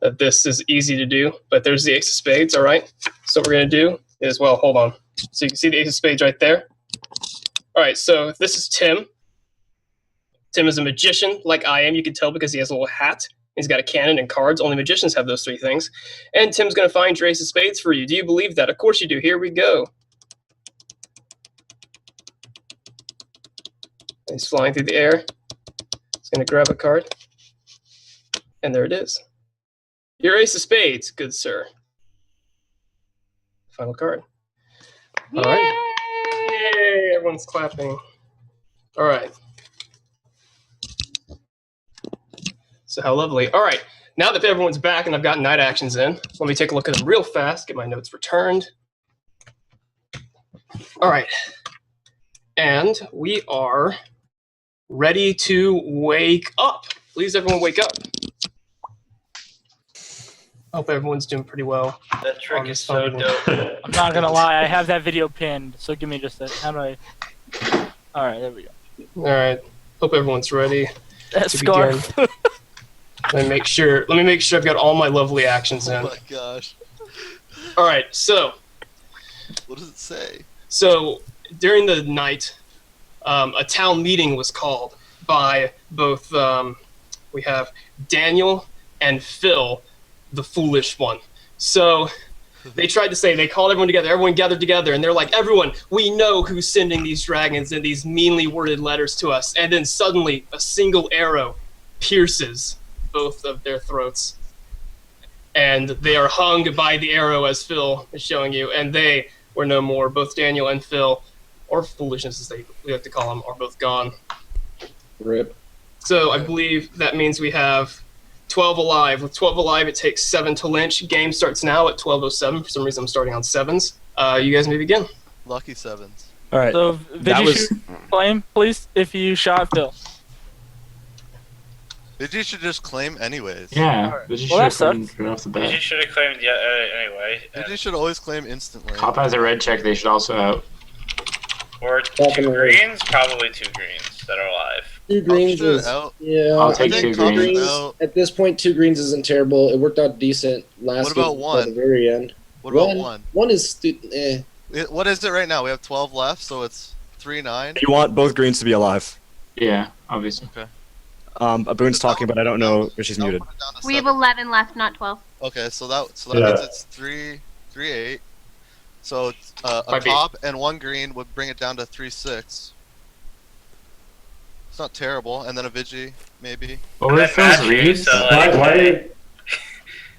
that this is easy to do, but there's the Ace of Spades, all right? So what we're going to do is, well, hold on. So you can see the Ace of Spades right there. All right, so this is Tim. Tim is a magician like I am. You can tell because he has a little hat. He's got a cannon and cards. Only magicians have those three things. And Tim's going to find your Ace of Spades for you. Do you believe that? Of course you do. Here we go. He's flying through the air. He's going to grab a card. And there it is. Your ace of spades, good sir. Final card. All right. Yay! Everyone's clapping. All right. So how lovely. All right. Now that everyone's back and I've got night actions in, let me take a look at them real fast, get my notes returned. All right. And we are ready to wake up. Please, everyone, wake up. Hope everyone's doing pretty well. That trick is so dope. I'm not gonna lie, I have that video pinned, so give me just a. How do I? All right, there we go. All right. Hope everyone's ready. That to scarf. begin. Let me make sure I've got all my lovely actions in. Oh my gosh. All right. So. What does it say? So during the night, a town meeting was called by both. We have Daniel and Phil, the foolish one. So they tried to say, they called everyone together, everyone gathered together, and they're like, everyone, we know who's sending these dragons and these meanly worded letters to us. And then suddenly a single arrow pierces both of their throats. And they are hung by the arrow, as Phil is showing you, and they were no more. Both Daniel and Phil, or Foolishness as we like to call them, are both gone. Rip. So I believe that means we have 12 alive. With 12 alive, it takes 7 to lynch. Game starts now at 12:07. For some reason, I'm starting on 7s. You guys may begin. Lucky 7s. All right. So, did you shoot claim, please, if you shot Phil? Vigi should just claim anyways. Yeah, Vigi should have claimed right off the bat. You should have claimed anyway. Vigi should always claim instantly. Cop has a red check, they should also out. Or 2 greens, probably 2 greens that are alive. 2 greens is yeah. I'll take 2 greens. At this point, 2 greens isn't terrible. It worked out decent last. What about game 1? At the very end. What about 1? 1 is What is it right now? We have 12 left, so it's 3-9. You want both greens to be alive. Yeah, obviously. Okay. Boone's talking, but I don't know if she's muted. We have 11 left, not 12. Okay, so that means it's 3-8. So a cop and 1 green would bring it down to 3-6. It's not terrible, and then a Vigi maybe. What if Phil's reads? Why?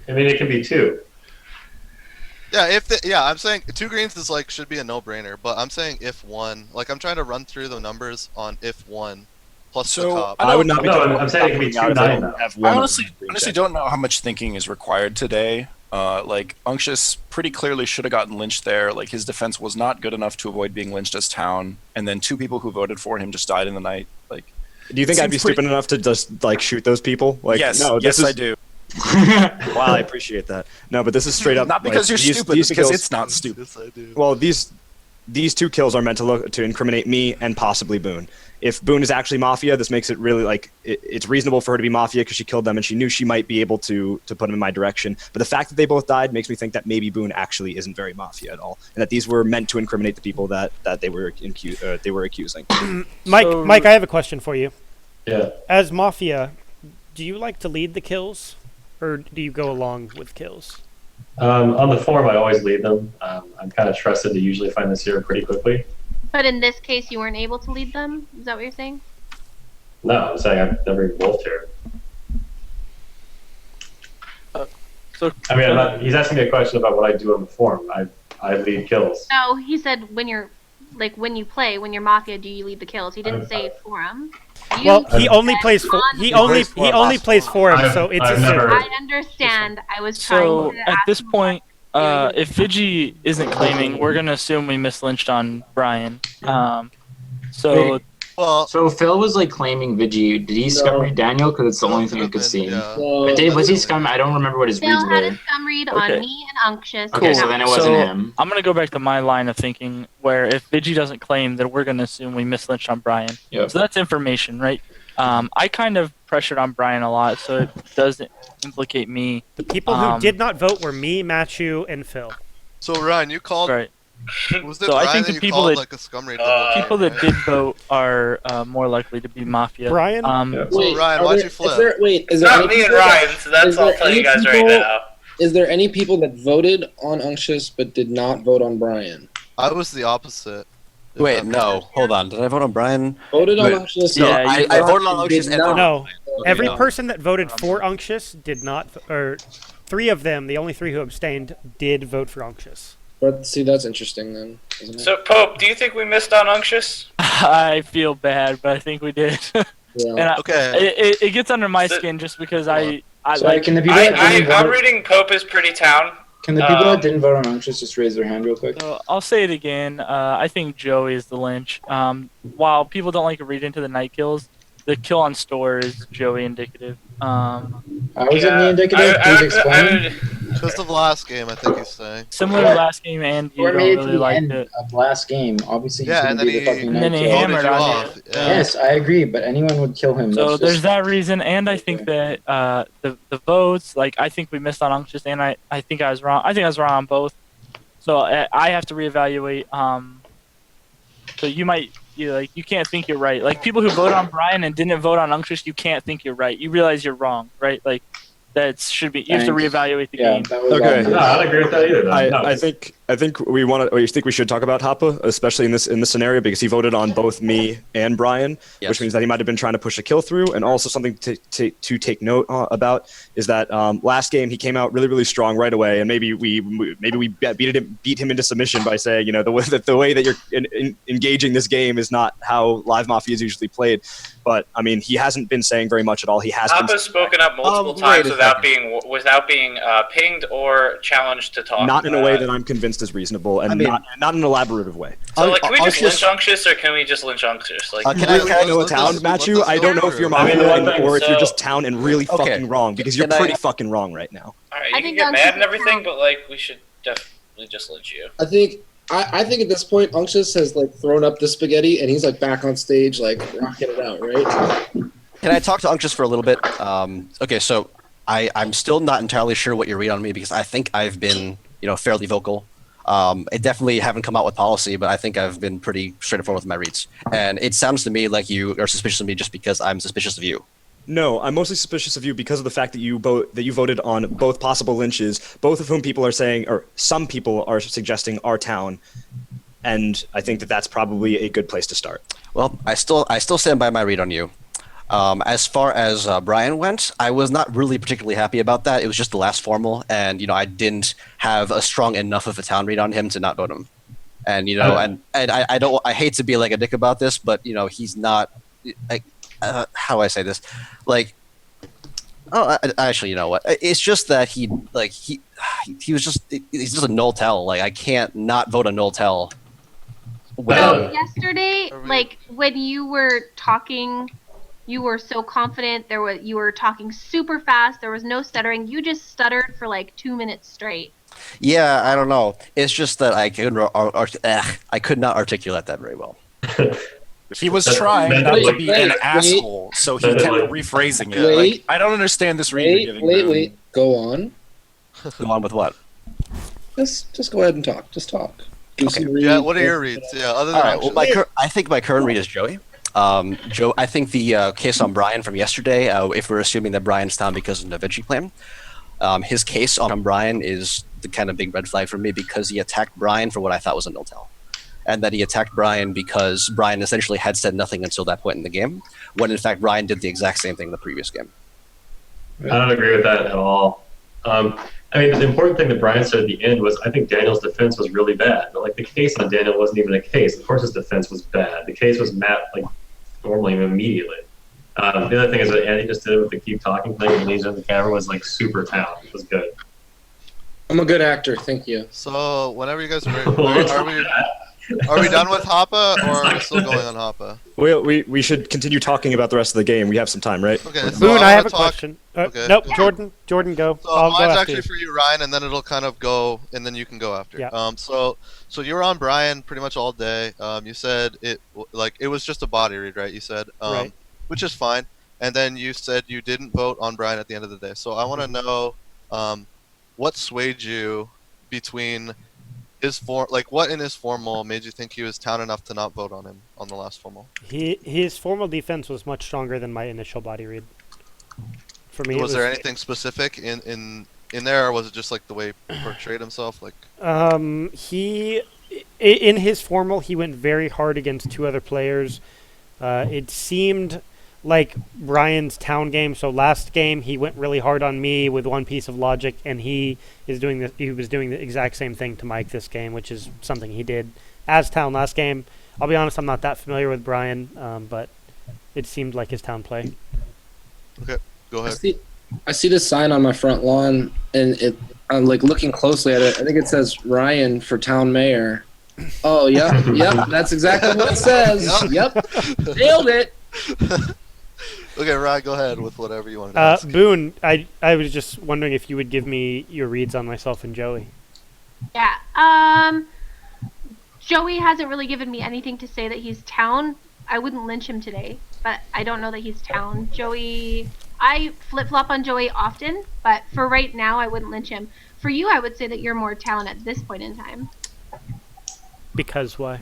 I mean, it can be 2. Yeah, I'm saying 2 greens is should be a no-brainer, but I'm saying if 1. I'm trying to run through the numbers on if 1 plus the cop. I would not be. I'm saying it can be 2-9 now. I honestly don't know how much thinking is required today. Unctious pretty clearly should have gotten lynched there. His defense was not good enough to avoid being lynched as town, and then 2 people who voted for him just died in the night. Do you think I'd be stupid enough to just shoot those people? Yes, no, yes, I do. Wow, I appreciate that. No, but this is straight up. Not because you're stupid, because kills, it's not stupid. Yes, I do. Well, these 2 kills are meant to incriminate me and possibly Boone. If Boone is actually Mafia, this makes it really it's reasonable for her to be Mafia because she killed them and she knew she might be able to put them in my direction. But the fact that they both died makes me think that maybe Boone actually isn't very Mafia at all, and that these were meant to incriminate the people that they were accusing. Mike, I have a question for you. Yeah. As Mafia, do you like to lead the kills, or do you go along with kills? On the form, I always lead them. I'm kind of trusted to usually find this here pretty quickly. But in this case, you weren't able to lead them? Is that what you're saying? No, I'm saying I've never even wolfed here. I mean, he's asking me a question about what I do on the form. I lead kills. No, he said when you're when you play, when you're Mafia, do you lead the kills? He didn't say forum. He only plays for he only plays forum, so it's a zero. I understand. I was trying So to at ask this point, if Vigi isn't claiming, we're gonna assume we mislynched on Brian. So Phil was claiming Vigi. Did he scum read Daniel? Because it's the only thing I could see. But Dave, was he scum? I don't remember what his reads Phil had were. a scum read on me and Unctious. Okay, so then it wasn't him. I'm gonna go back to my line of thinking where if Vigi doesn't claim, then we're gonna assume we mislynched on Brian. Yep. So that's information, right? I kind of pressured on Brian a lot, so it doesn't implicate me. The people who did not vote were me, Matthew, and Phil. So Ryan, you called. Right. Was it So Ryan I think that the you people called that a scum raid? people that did vote are more likely to be Mafia. Brian. So Ryan, why'd you flip? Is there Not any me and people Ryan, so that's all I'll tell you guys right now. Is there any people that voted on Unctious but did not vote on Brian? I was the opposite. Wait, no, hold on. Did I vote on Brian? Voted on Wait, Unctious. No, Yeah, you I voted- voted on Unctious and voted No, on Brian. Okay, every no. person that voted for Unctious did not, or 3 of them, the only 3 who abstained, did vote for Unctious. But see, that's interesting then, isn't it? So, Pope, do you think we missed on Unctious? I feel bad, but I think we did. Yeah. And Okay. it gets under my skin just because I Sorry, like. can the people that didn't I'm vote, reading Pope as pretty town. can the people that didn't vote on Unctious just raise their hand real quick? So I'll say it again. I think Joey is the Lynch. While people don't like to read into the night kills, the kill on store is Joey indicative. How is it me indicative? Please explain. Because of the last game, I think he's saying. Similar to last game, and you Or don't made it to really the like end it. of last game. Obviously, Yeah, he's and gonna then be the fucking And then night he kill. hammered on you. Yes, I agree, but anyone would kill him. So That's there's just- that reason, and I think that the votes, like I think we missed on Unctious, and I think I was wrong. I think I was wrong on both. So I have to reevaluate. So you might you can't think you're right. Like people who voted on Brian and didn't vote on Unctious, you can't think you're right. You realize you're wrong, right? Like that should be. You have to Thanks. reevaluate the Yeah, game. that was Okay. obvious. No, I don't agree with that either. No. I think we want to. Or you think we should talk about Hoppa, especially in this scenario, because he voted on both me and Brian, Yes. which means that he might have been trying to push a kill through. And also something to take note about is that last game he came out really strong right away, and maybe we beat him into submission by saying the way that you're engaging this game is not how live Mafia is usually played. But I mean, he hasn't been saying very much at all. He has been Papa's spoken up multiple wait times a without being pinged or challenged to talk. not in a way that I'm convinced is reasonable, and not in an elaborative way. So, like, can we just lynch Unctious, or can we just lynch Unctious? Like, Can I know a town, Matthew? I don't know if you're I mean, Mafia one thing- or if you're so- just town and really Okay. fucking wrong, because you're Can I- pretty fucking wrong right now. alright, I you can think get Unctious mad and is everything, but like, we should definitely just lynch you. I think at this point, Unctious has thrown up the spaghetti and he's back on stage rocking it out, right? Can I talk to Unctious for a little bit? Okay, so I'm still not entirely sure what you read on me because I think I've been fairly vocal. I definitely haven't come out with policy, but I think I've been pretty straightforward with my reads. And it sounds to me like you are suspicious of me just because I'm suspicious of you. No, I'm mostly suspicious of you because of the fact that you voted on both possible lynches, both of whom people are saying, or some people are suggesting, our town, and I think that that's probably a good place to start. Well, I still stand by my read on you. As far as Brian went, I was not really particularly happy about that. It was just the last formal, and I didn't have a strong enough of a town read on him to not vote him. And and I hate to be like a dick about this, but he's not like how do I say this? Actually, you know what? It's just that he was just he's just a null tell. Like I can't not vote a null tell. So yesterday, when you were talking, you were so confident. You were talking super fast. There was no stuttering. You just stuttered for 2 minutes straight. Yeah, I don't know. It's just that I could not articulate that very well. He was trying not to be an asshole, so he kept rephrasing it. I don't understand this read you're giving. Wait. Go on. Go on with what? Just go ahead and talk. Just talk. Okay. Yeah, what are your reads? Yeah, other than All right. Well, I think my current read is Joey. Joe, I think the case on Brian from yesterday, if we're assuming that Brian's down because of the Da Vinci plan, his case on Brian is the kind of big red flag for me because he attacked Brian for what I thought was a null tell. And that he attacked Brian because Brian essentially had said nothing until that point in the game, when in fact Brian did the exact same thing in the previous game. I don't agree with that at all. I mean, the important thing that Brian said at the end was, I think Daniel's defense was really bad. But the case on Daniel wasn't even a case. Of course, his defense was bad. The case was normally immediately. The other thing is that Andy just did it with the keep talking thing and leaves on the camera was super town. It was good. I'm a good actor, thank you. So whenever you guys are ready, are we done with Hoppa, or are we still going on Hoppa? We should continue talking about the rest of the game. We have some time, right? Okay. So Boone, I have a talk... question. Okay. Nope, Jordan, go. So I'll go mine's after actually you. for you, Ryan, and then it'll kind of go, and then you can go after. Yeah. So you were on Brian pretty much all day. You said it was just a body read, right? You said, Right. Which is fine. And then you said you didn't vote on Brian at the end of the day. So I want to know, what swayed you between his what in his formal made you think he was town enough to not vote on him on the last formal? His formal defense was much stronger than my initial body read. For me, Was there anything specific in there, or was it just the way he portrayed himself? in his formal, he went very hard against 2 other players. It seemed like Brian's town game. So last game he went really hard on me with one piece of logic, and he was doing the exact same thing to Mike this game, which is something he did as town last game. I'll be honest, I'm not that familiar with Brian, but it seemed like his town play. Okay, go ahead. I see this sign on my front lawn, and I'm like looking closely at it. I think it says Ryan for town mayor. Oh, yep, that's exactly what it says. Yep, nailed it. Okay, Ryan, go ahead with whatever you want to ask. Boone, I was just wondering if you would give me your reads on myself and Joey. Yeah. Joey hasn't really given me anything to say that he's town. I wouldn't lynch him today, but I don't know that he's town. Joey, I flip-flop on Joey often, but for right now, I wouldn't lynch him. For you, I would say that you're more town at this point in time. Because why?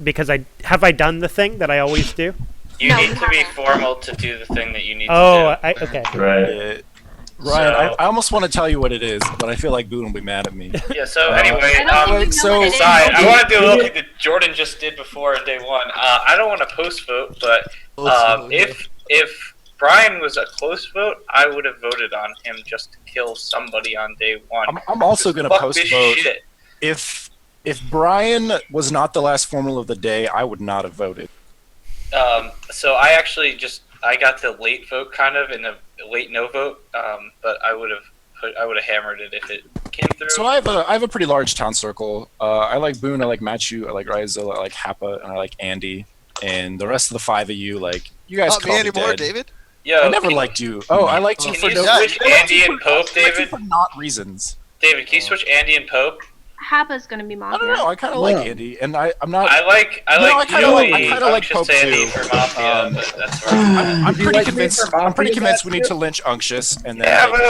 Because have I done the thing that I always do? You need to be formal to do the thing that you need to do. Okay. Right. Ryan, I almost want to tell you what it is, but I feel like Boone will be mad at me. Yeah, so anyway, I want to do a little thing that Jordan just did before in day 1. I don't want to post vote, but if Brian was a close vote, I would have voted on him just to kill somebody on day 1. I'm also going to post vote. Shit. If Brian was not the last formal of the day, I would not have voted. So I actually I got the late vote kind of in a late no vote, but I would have hammered it if it came through. So I have a pretty large town circle. I like Boone, I like Matthew, I like Ryuzilla, I like Happa, and I like Andy, and the rest of the 5 of you, like you guys. Not me anymore, David. Yo, I never liked you. Oh, I liked you for no. Can you switch Andy and Pope, David? For not reasons. David, can you switch Andy and Pope? Happa's gonna be Mafia. I don't know. I kind of like Andy, and I'm not. I like Pope too. For Mafia, but that's right. I'm pretty convinced. I'm pretty convinced we need to lynch Unctious, and then yeah, but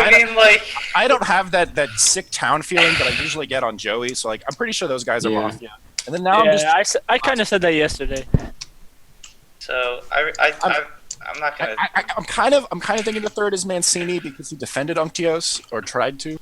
I don't have that sick town feeling that I usually get on Joey. So like, I'm pretty sure those guys are Mafia. And then now I kind of said that yesterday. So I'm not gonna. I'm kind of thinking the third is Mancini because he defended Unctios or tried to.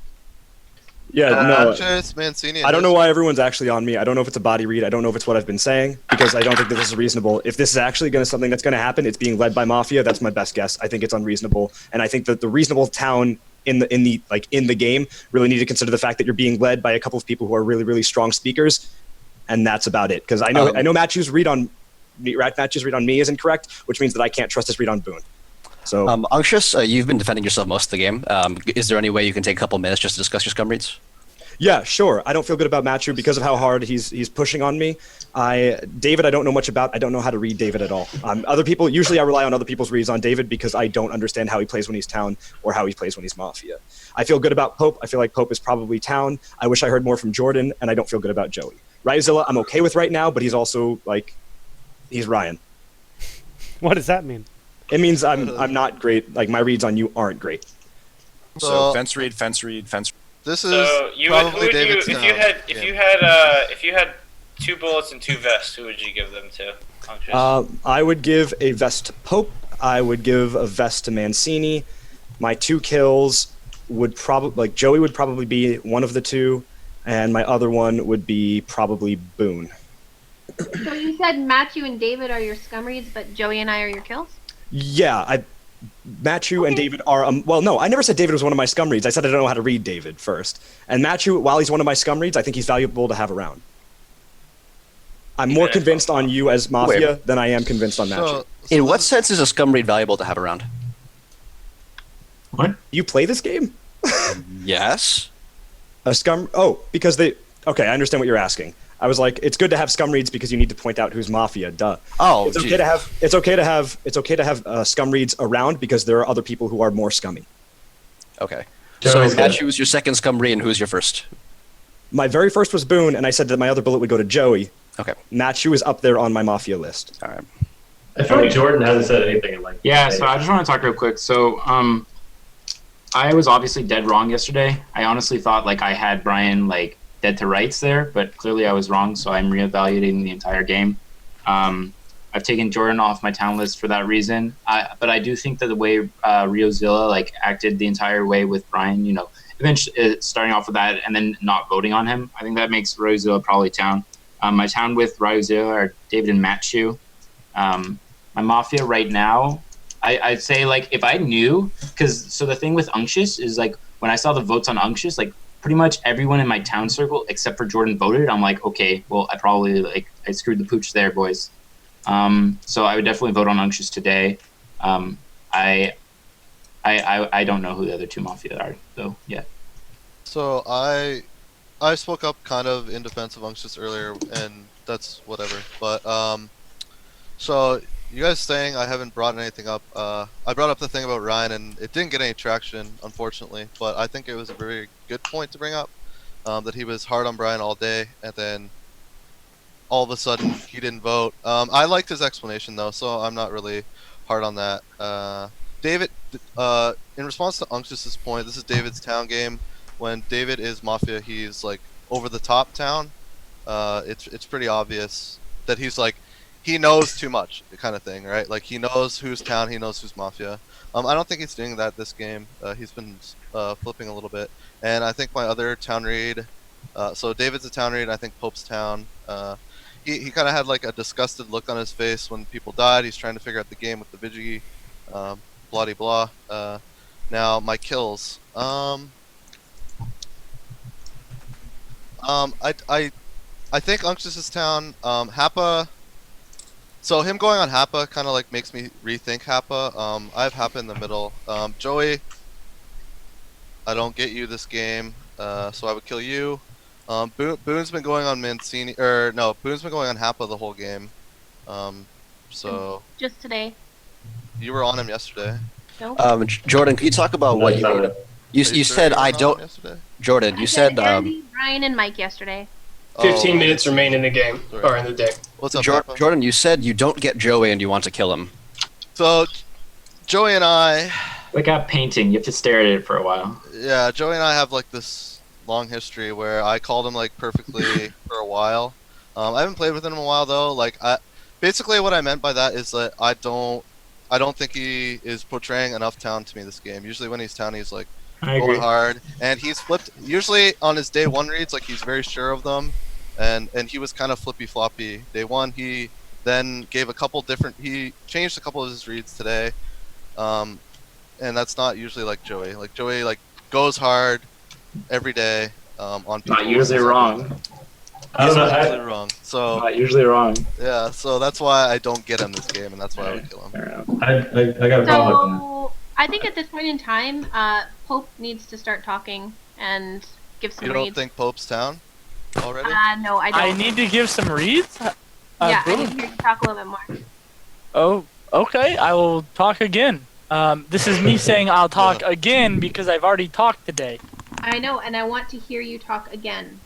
Yeah, no. Mancini. I don't know why everyone's actually on me. I don't know if it's a body read. I don't know if it's what I've been saying because I don't think this is reasonable. If this is actually something that's going to happen, it's being led by Mafia. That's my best guess. I think it's unreasonable, and I think that the reasonable town in the game really need to consider the fact that you're being led by a couple of people who are really, really strong speakers, and that's about it. Because I know Matthew's read on me is incorrect, which means that I can't trust his read on Boone. So, Unctious, you've been defending yourself most of the game. Is there any way you can take a couple minutes just to discuss your scum reads? Yeah, sure. I don't feel good about Matthew because of how hard he's pushing on me. David, I don't know much about. I don't know how to read David at all. Other people, usually I rely on other people's reads on David because I don't understand how he plays when he's town or how he plays when he's Mafia. I feel good about Pope. I feel like Pope is probably town. I wish I heard more from Jordan, and I don't feel good about Joey. Ryuzilla, I'm okay with right now, but he's also he's Ryan. What does that mean? It means I'm not great. Like my reads on you aren't great. So fence read. This is so probably David's town. If you had 2 bullets and 2 vests, who would you give them to? I would give a vest to Pope. I would give a vest to Mancini. My 2 kills would probably Joey would probably be one of the 2, and my other one would be probably Boone. So you said Matthew and David are your scum reads, but Joey and I are your kills? Yeah, Matthew and David are no, I never said David was one of my scum reads. I said I don't know how to read David first. And Matthew, while he's one of my scum reads, I think he's valuable to have around. I'm more convinced on you as Mafia than I am convinced on Matthew. In what sense is a scum read valuable to have around? What? You play this game? Yes. A scum because I understand what you're asking. I was like, it's good to have scum reads because you need to point out who's Mafia. Duh. Oh, it's okay to have scum reads around because there are other people who are more scummy. Okay. So Matthew was your second scum read, and who's your first? My very first was Boone, and I said that my other bullet would go to Joey. Okay. Matthew is up there on my Mafia list. All right. I feel like Jordan hasn't said anything in Yeah, so I just want to talk real quick. So, I was obviously dead wrong yesterday. I honestly thought I had Brian dead to rights there, but clearly I was wrong, so I'm reevaluating the entire game. I've taken Jordan off my town list for that reason, but I do think that the way Ryuzilla acted the entire way with Brian, eventually starting off with that and then not voting on him, I think that makes Ryuzilla probably town. My town with Ryuzilla are David and Matthew. My Mafia right now, I'd say like if I knew, so the thing with Unctious is like when I saw the votes on Unctious, like pretty much everyone in my town circle except for Jordan voted. I'm like, okay, well I probably I screwed the pooch there, boys. So I would definitely vote on Unctious today. I don't know who the other two Mafia are though yet. So I spoke up kind of in defense of Unctious earlier, and that's whatever. But so you guys saying I haven't brought anything up. I brought up the thing about Ryan, and it didn't get any traction, unfortunately. But I think it was a very good point to bring up, that he was hard on Brian all day, and then all of a sudden he didn't vote. I liked his explanation though, so I'm not really hard on that. David, in response to Unctious's point, this is David's town game. When David is Mafia, he's like over the top town. It's pretty obvious that he's like, he knows too much kind of thing, right? Like he knows who's town, he knows who's Mafia. I don't think he's doing that this game. He's been flipping a little bit. And I think my other town read, so David's a town read, I think Pope's town. He kind of had like a disgusted look on his face when people died. He's trying to figure out the game with the Vigi, blah de blah. Now my kills. I think Unctious' town, Happa. So him going on Happa kind of like makes me rethink Happa. I have Happa in the middle. Joey, I don't get you this game, so I would kill you. Boone's been going on Mancini, Boone's been going on Happa the whole game. So Just today. you were on him yesterday. Nope. Jordan, can you talk about what you voted? You said I don't. Jordan, you said Andy, Ryan, and Mike yesterday. 15 minutes remain in the game, or in the day. What's up, Jordan, you said you don't get Joey and you want to kill him. So, Joey and I... Like a painting, you have to stare at it for a while. Yeah, Joey and I have like this long history where I called him like perfectly for a while. I haven't played with him in a while though. Like, basically what I meant by that is that I don't think he is portraying enough town to me this game. Usually when he's town, he's like going hard, and he's flipped. Usually on his day one reads, like he's very sure of them, and he was kind of flippy floppy day one. He then gave a couple different. He changed a couple of his reads today, and that's not usually like Joey. Like Joey like goes hard every day on people. Not usually wrong. He's not usually wrong. So Not usually wrong. yeah, so that's why I don't get him this game, and that's why I would kill him. I got a problem with that. So I think at this point in time, Pope needs to start talking and give some You don't reads. think Pope's town already? No, I don't. I need to give some reads? Yeah, I Boone. need to hear you talk a little bit more. Oh, okay. I will talk again. This is me saying I'll talk again because I've already talked today. I know, and I want to hear you talk again.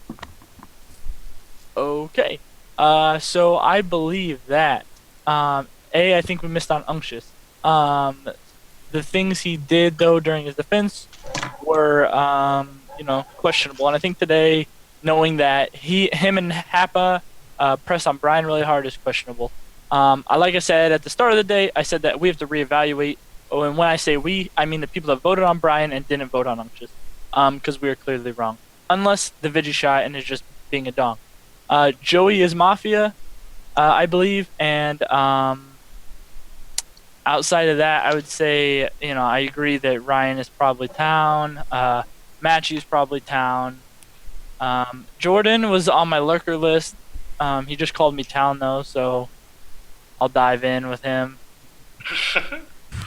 Okay. So I believe that I think we missed on Unctious. The things he did though during his defense were questionable, and I think today, knowing that him and Happa press on Brian really hard is questionable. Like I said at the start of the day, I said that we have to reevaluate. Oh, and when I say we, I mean the people that voted on Brian and didn't vote on Unctious, because we are clearly wrong. Unless the Vigi shot and is just being a dong. Joey is Mafia, I believe, and outside of that, I would say, I agree that Ryan is probably town, Matthew's probably town. Jordan was on my lurker list. He just called me town though, so I'll dive in with him.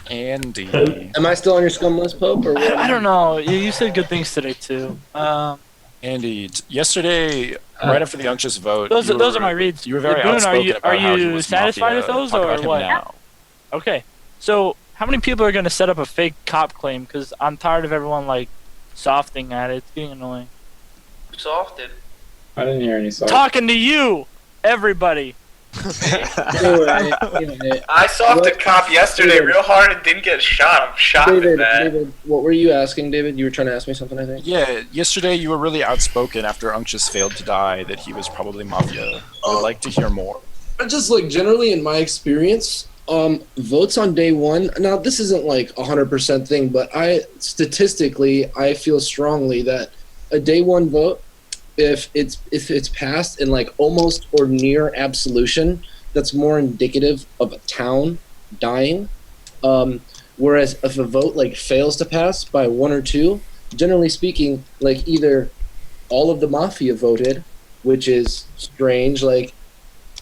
Andy. Am I still on your scum list, Pope? Or what? I don't know. You said good things today too. Andy, yesterday, right after the Unctious vote, Those are my reads. You were very Boone, outspoken about are how he you was satisfied Mafia. with those Talk or about him what? now. Okay. So how many people are gonna set up a fake cop claim? Because I'm tired of everyone like softing at it. It's getting annoying. Softed. I didn't hear any songs. Talking to you, everybody. I softed cop yesterday real hard and didn't get shot. I'm shocked at that. David, what were you asking, David? You were trying to ask me something, I think. Yeah, yesterday you were really outspoken after Unctious failed to die that he was probably Mafia. I would like to hear more. Just like generally in my experience, votes on day one. Now this isn't like 100% thing, but statistically I feel strongly that a day one vote if it's passed in like almost or near absolution, that's more indicative of a town dying. Whereas if a vote like fails to pass by 1 or 2, generally speaking, like either all of the Mafia voted, which is strange, like,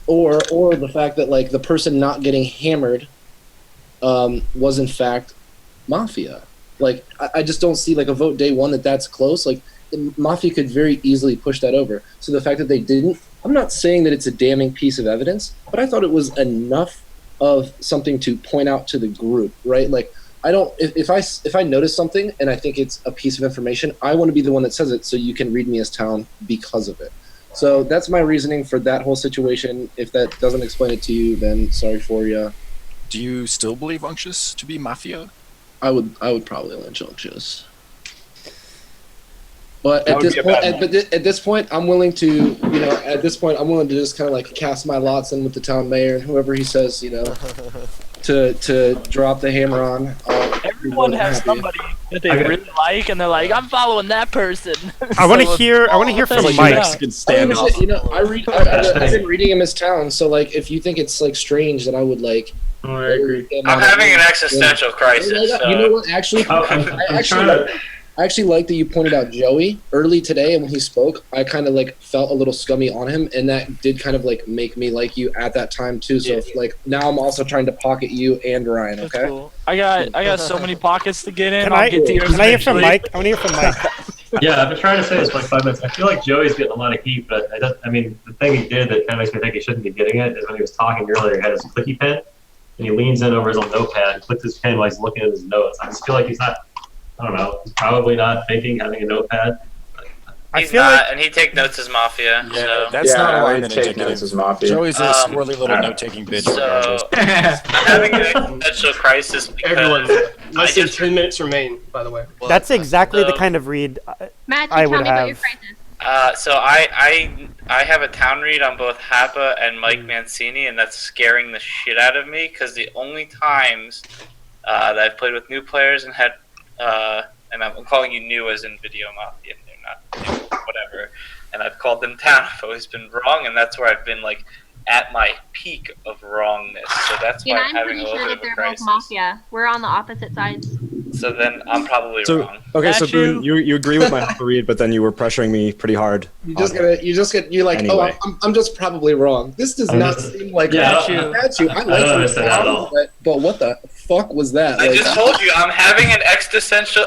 or the fact that like the person not getting hammered was in fact Mafia. Like I just don't see like a vote day 1 that's close. Like Mafia could very easily push that over. So the fact that they didn't, I'm not saying that it's a damning piece of evidence, but I thought it was enough of something to point out to the group, right? Like I don't, if I notice something and I think it's a piece of information, I want to be the one that says it so you can read me as town because of it. So that's my reasoning for that whole situation. If that doesn't explain it to you, then sorry for you. Do you still believe Unctious to be Mafia? I would probably lynch Unctious. But at this point, I'm willing to, I'm willing to just kind of like cast my lots in with the town mayor and whoever he says, to drop the hammer on. Everyone has somebody that they really like, and they're like, "I'm following that person." I want to hear from Mike. I've been reading him as town, so like, if you think it's like strange, then I would like. Oh, I agree. I'm having an existential crisis. You know what? Actually, I actually like that you pointed out Joey early today, and when he spoke, I kind of like felt a little scummy on him, and that did kind of like make me like you at that time too. So like now I'm also trying to pocket you and Ryan. Okay. That's cool. I got so many pockets to get in. Can I hear from Mike? I want to hear from Mike. Yeah, I've been trying to say this for like 5 minutes. I feel like Joey's getting a lot of heat, but I mean, the thing he did that kind of makes me think he shouldn't be getting it is when he was talking earlier, he had his clicky pen, and he leans in over his own notepad and clicks his pen while he's looking at his notes. I just feel like he's not. I don't know. He's probably not thinking, having a notepad. He's not, and he takes notes as Mafia. Yeah, so. that's not I alignment take indicative. notes as Mafia. Joey's a squirrely little note-taking bitch. So, I'm having an existential crisis because Everyone, less than 10 minutes remain, by the way. That's exactly the kind of read Matt, I tell would me about your have. crisis. So I have a town read on both Happa and Mike Mancini, and that's scaring the shit out of me because the only times that I've played with new players and had and I'm calling you new as in Video Mafia, and they're not new, whatever. And I've called them town. I've always been wrong, and that's where I've been like at my peak of wrongness. So that's why I'm having a little bit of a crisis. Both Mafia. We're on the opposite sides. So then I'm probably wrong. Okay, so Boone, you agree with my read, but then you were pressuring me pretty hard. You're like, Anyway. I'm just probably wrong. This does not seem like Matthew. I like that, but what the fuck was that? I just told you I'm having an existential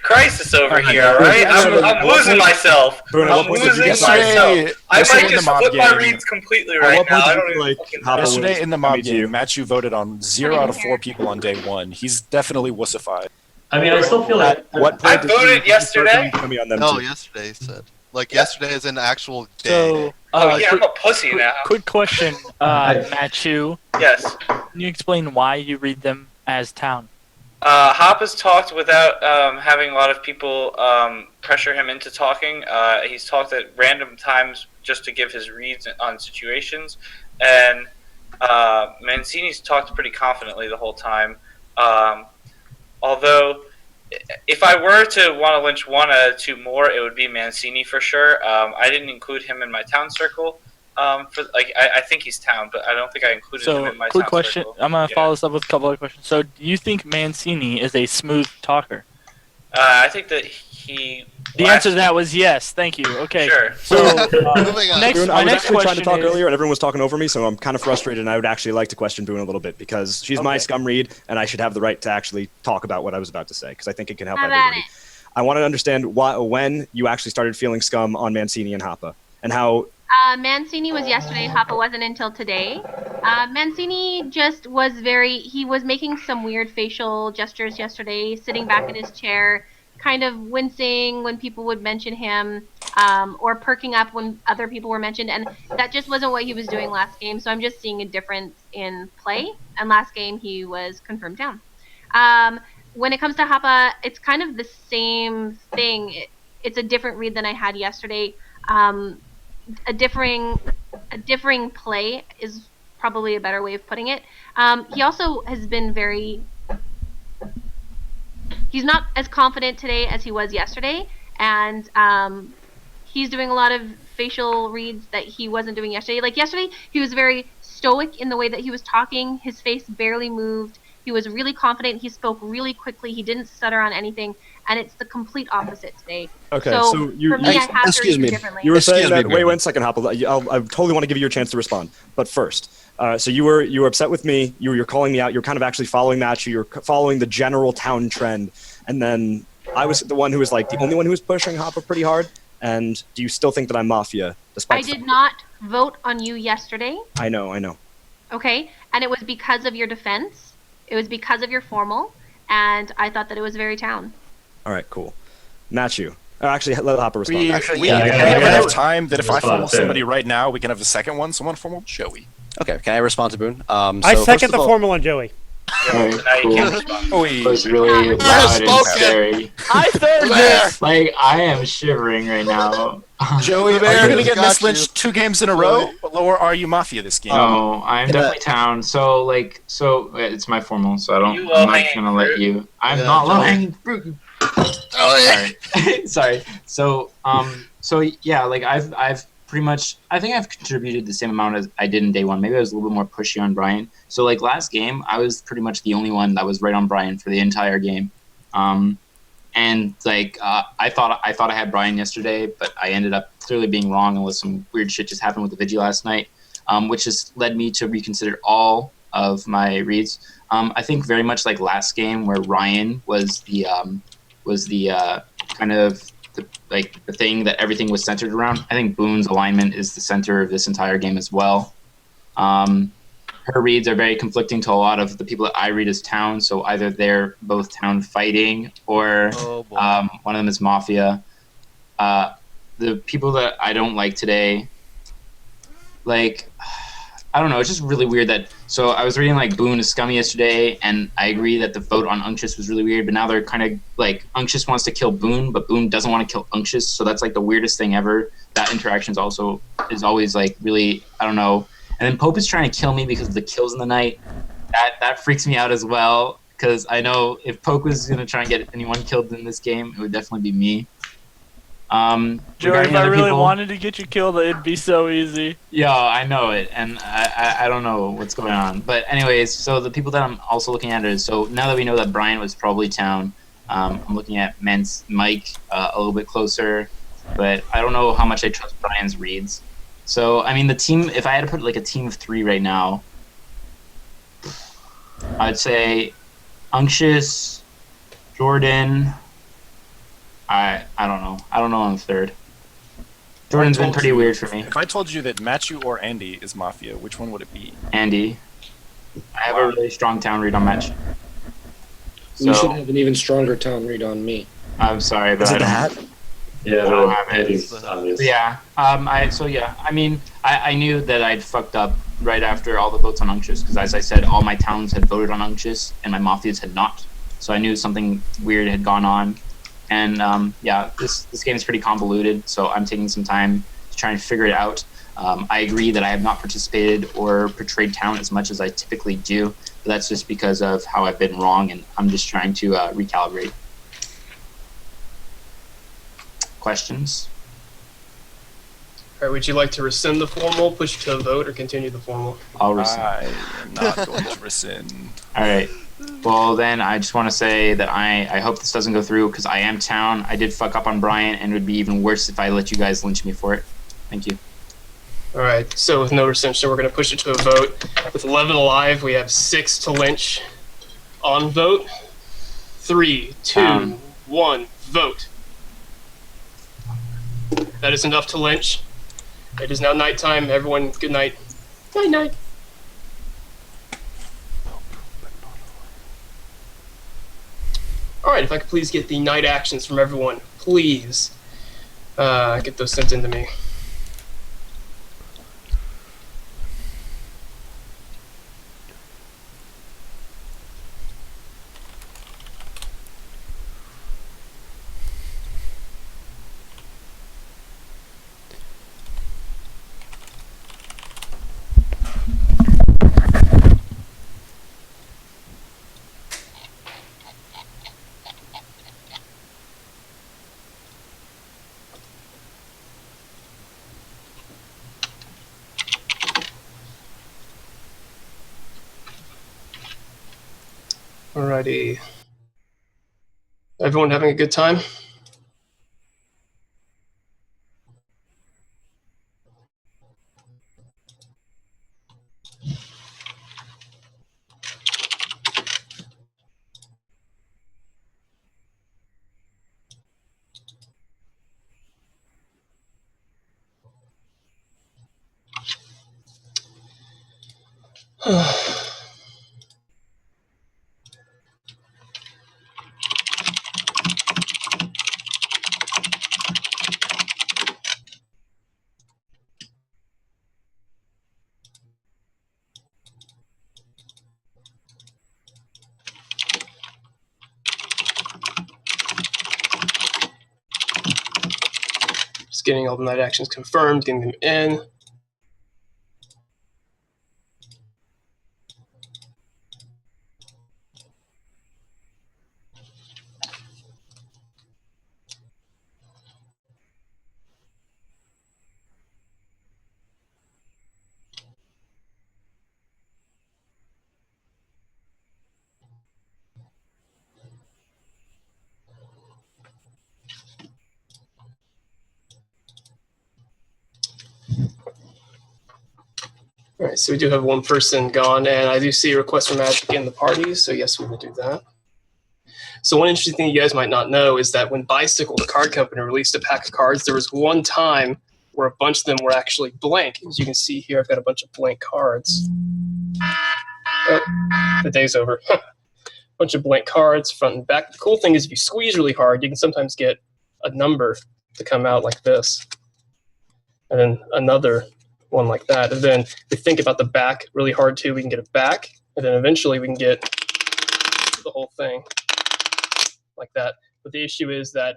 crisis over here. All right, I'm losing myself. I'm losing myself. I might just flip my reads completely right now. I don't even fucking know. Yesterday in the mob game, Matthew voted on 0 out of 4 people on day 1. He's definitely wussified. I mean, I still feel like I voted yesterday. No, yesterday he said. Like yesterday is an actual day. So, I'm a pussy now. Quick question, Matthew. Yes. Can you explain why you read them as town? Hop has talked without having a lot of people pressure him into talking. He's talked at random times just to give his reads on situations. And Mancini's talked pretty confidently the whole time. Although, if I were to want to lynch 1 out of 2 more, it would be Mancini for sure. I didn't include him in my town circle. I think he's town, but I don't think I included him in my quick town question. circle. I'm gonna follow this up with a couple of questions. So, do you think Mancini is a smooth talker? I think that he. The answer to that was yes. Thank you. Okay. Sure. So, Moving on. Boone, I was actually trying to talk is- earlier, and everyone was talking over me, so I'm kind of frustrated, and I would actually like to question Boone a little bit, because she's my scum read, and I should have the right to actually talk about what I was about to say, because I think it can help everybody. I want to understand when you actually started feeling scum on Mancini and Happa, and how... Mancini was yesterday. Happa wasn't until today. Mancini just was he was making some weird facial gestures yesterday, sitting back in his chair, kind of wincing when people would mention him, or perking up when other people were mentioned, and that just wasn't what he was doing last game, so I'm just seeing a difference in play, and last game he was confirmed down. When it comes to Happa, it's kind of the same thing. It's a different read than I had yesterday. A differing play is probably a better way of putting it. He also has been very he's not as confident today as he was yesterday, and he's doing a lot of facial reads that he wasn't doing yesterday. Like yesterday, he was very stoic in the way that he was talking. His face barely moved. He was really confident. He spoke really quickly. He didn't stutter on anything, and it's the complete opposite today. Okay, so so you, for me, I have to read differently. You were saying that. me, Wait 1 second, Hopple. I totally want to give you a chance to respond, but first, so you were upset with me. You're calling me out. You're kind of actually following Matthew. You're following the general town trend, and then I was the one who was like the only one who was pushing Hopper pretty hard. And do you still think that I'm Mafia? I did not vote on you yesterday. I know. Okay, and it was because of your defense. It was because of your formal, and I thought that it was very town. All right, cool. Matthew. Actually, let Hopper respond. We have enough time that if I formal somebody right now, we can have the second one. Someone formal Joey. Okay, can I respond to Boone? I second the formal on Joey. It was really loud and scary. I third this. Like, I am shivering right now. Joey, are you going to get mislynched 2 games in a row, or are you Mafia this game? Oh, I'm definitely town. So it's my formal, so I'm not gonna let you. I'm not low hanging fruit. Sorry. So yeah, like I've pretty much, I think I've contributed the same amount as I did in day one. Maybe I was a little bit more pushy on Brian. So like last game, I was pretty much the only one that was right on Brian for the entire game. And like I thought I had Brian yesterday, but I ended up clearly being wrong unless some weird shit just happened with the Vigi last night, which has led me to reconsider all of my reads. I think very much like last game where Ryan was the kind of the thing that everything was centered around. I think Boone's alignment is the center of this entire game as well. Her reads are very conflicting to a lot of the people that I read as town, so either they're both town fighting or one of them is Mafia. The people that I don't like today, like, I don't know, it's just really weird that, so I was reading like Boone is scummy yesterday, and I agree that the vote on Unctious was really weird, but now they're kind of like, Unctious wants to kill Boone, but Boone doesn't want to kill Unctious, so that's like the weirdest thing ever. That interaction is always like really, I don't know. And then Pope is trying to kill me because of the kills in the night. That freaks me out as well, because I know if Pope was going to try and get anyone killed in this game, it would definitely be me. Joey, if I really wanted to get you killed, it'd be so easy. Yeah, I know it, and I don't know what's going on. But anyways, so the people that I'm also looking at is, so now that we know that Brian was probably town, I'm looking at Mike a little bit closer, but I don't know how much I trust Brian's reads. So, I mean, the team, if I had to put like a team of 3 right now, I'd say Unctious, Jordan, I don't know. I don't know on the third. Jordan's been pretty weird for me. If I told you that Matthew or Andy is Mafia, which one would it be? Andy. I have a really strong town read on Match. You should have an even stronger town read on me. I'm sorry, but I don't have it. Yeah, Andy's obvious. Yeah. I mean, I knew that I'd fucked up right after all the votes on Unctious, because as I said, all my towns had voted on Unctious and my Mafias had not. So I knew something weird had gone on. And yeah, this game is pretty convoluted, so I'm taking some time to try and figure it out. I agree that I have not participated or portrayed town as much as I typically do, but that's just because of how I've been wrong, and I'm just trying to recalibrate. Questions? All right, would you like to rescind the formal, push to a vote, or continue the formal? I'll rescind. I am not going to rescind. All right. Well, then I just want to say that I hope this doesn't go through, because I am town. I did fuck up on Brian, and it would be even worse if I let you guys lynch me for it. Thank you. All right, so with no rescission, we're going to push it to a vote. With 11 alive, we have 6 to lynch. On vote. 3, 2, 1, vote. That is enough to lynch. It is now nighttime. Everyone, good night. Night night. All right, if I could please get the night actions from everyone, please. Get those sent in to me. Alrighty. Everyone having a good time? Just getting all the night actions confirmed, getting them in. All right, so we do have one person gone, and I do see a request for magic in the party, so yes, we will do that. So one interesting thing you guys might not know is that when Bicycle, the card company, released a pack of cards, there was one time where a bunch of them were actually blank. As you can see here, I've got a bunch of blank cards. Oh, the day's over. Bunch of blank cards, front and back. The cool thing is if you squeeze really hard, you can sometimes get a number to come out like this. And then another one like that. And then if we think about the back really hard too, we can get it back. And then eventually we can get the whole thing like that. But the issue is that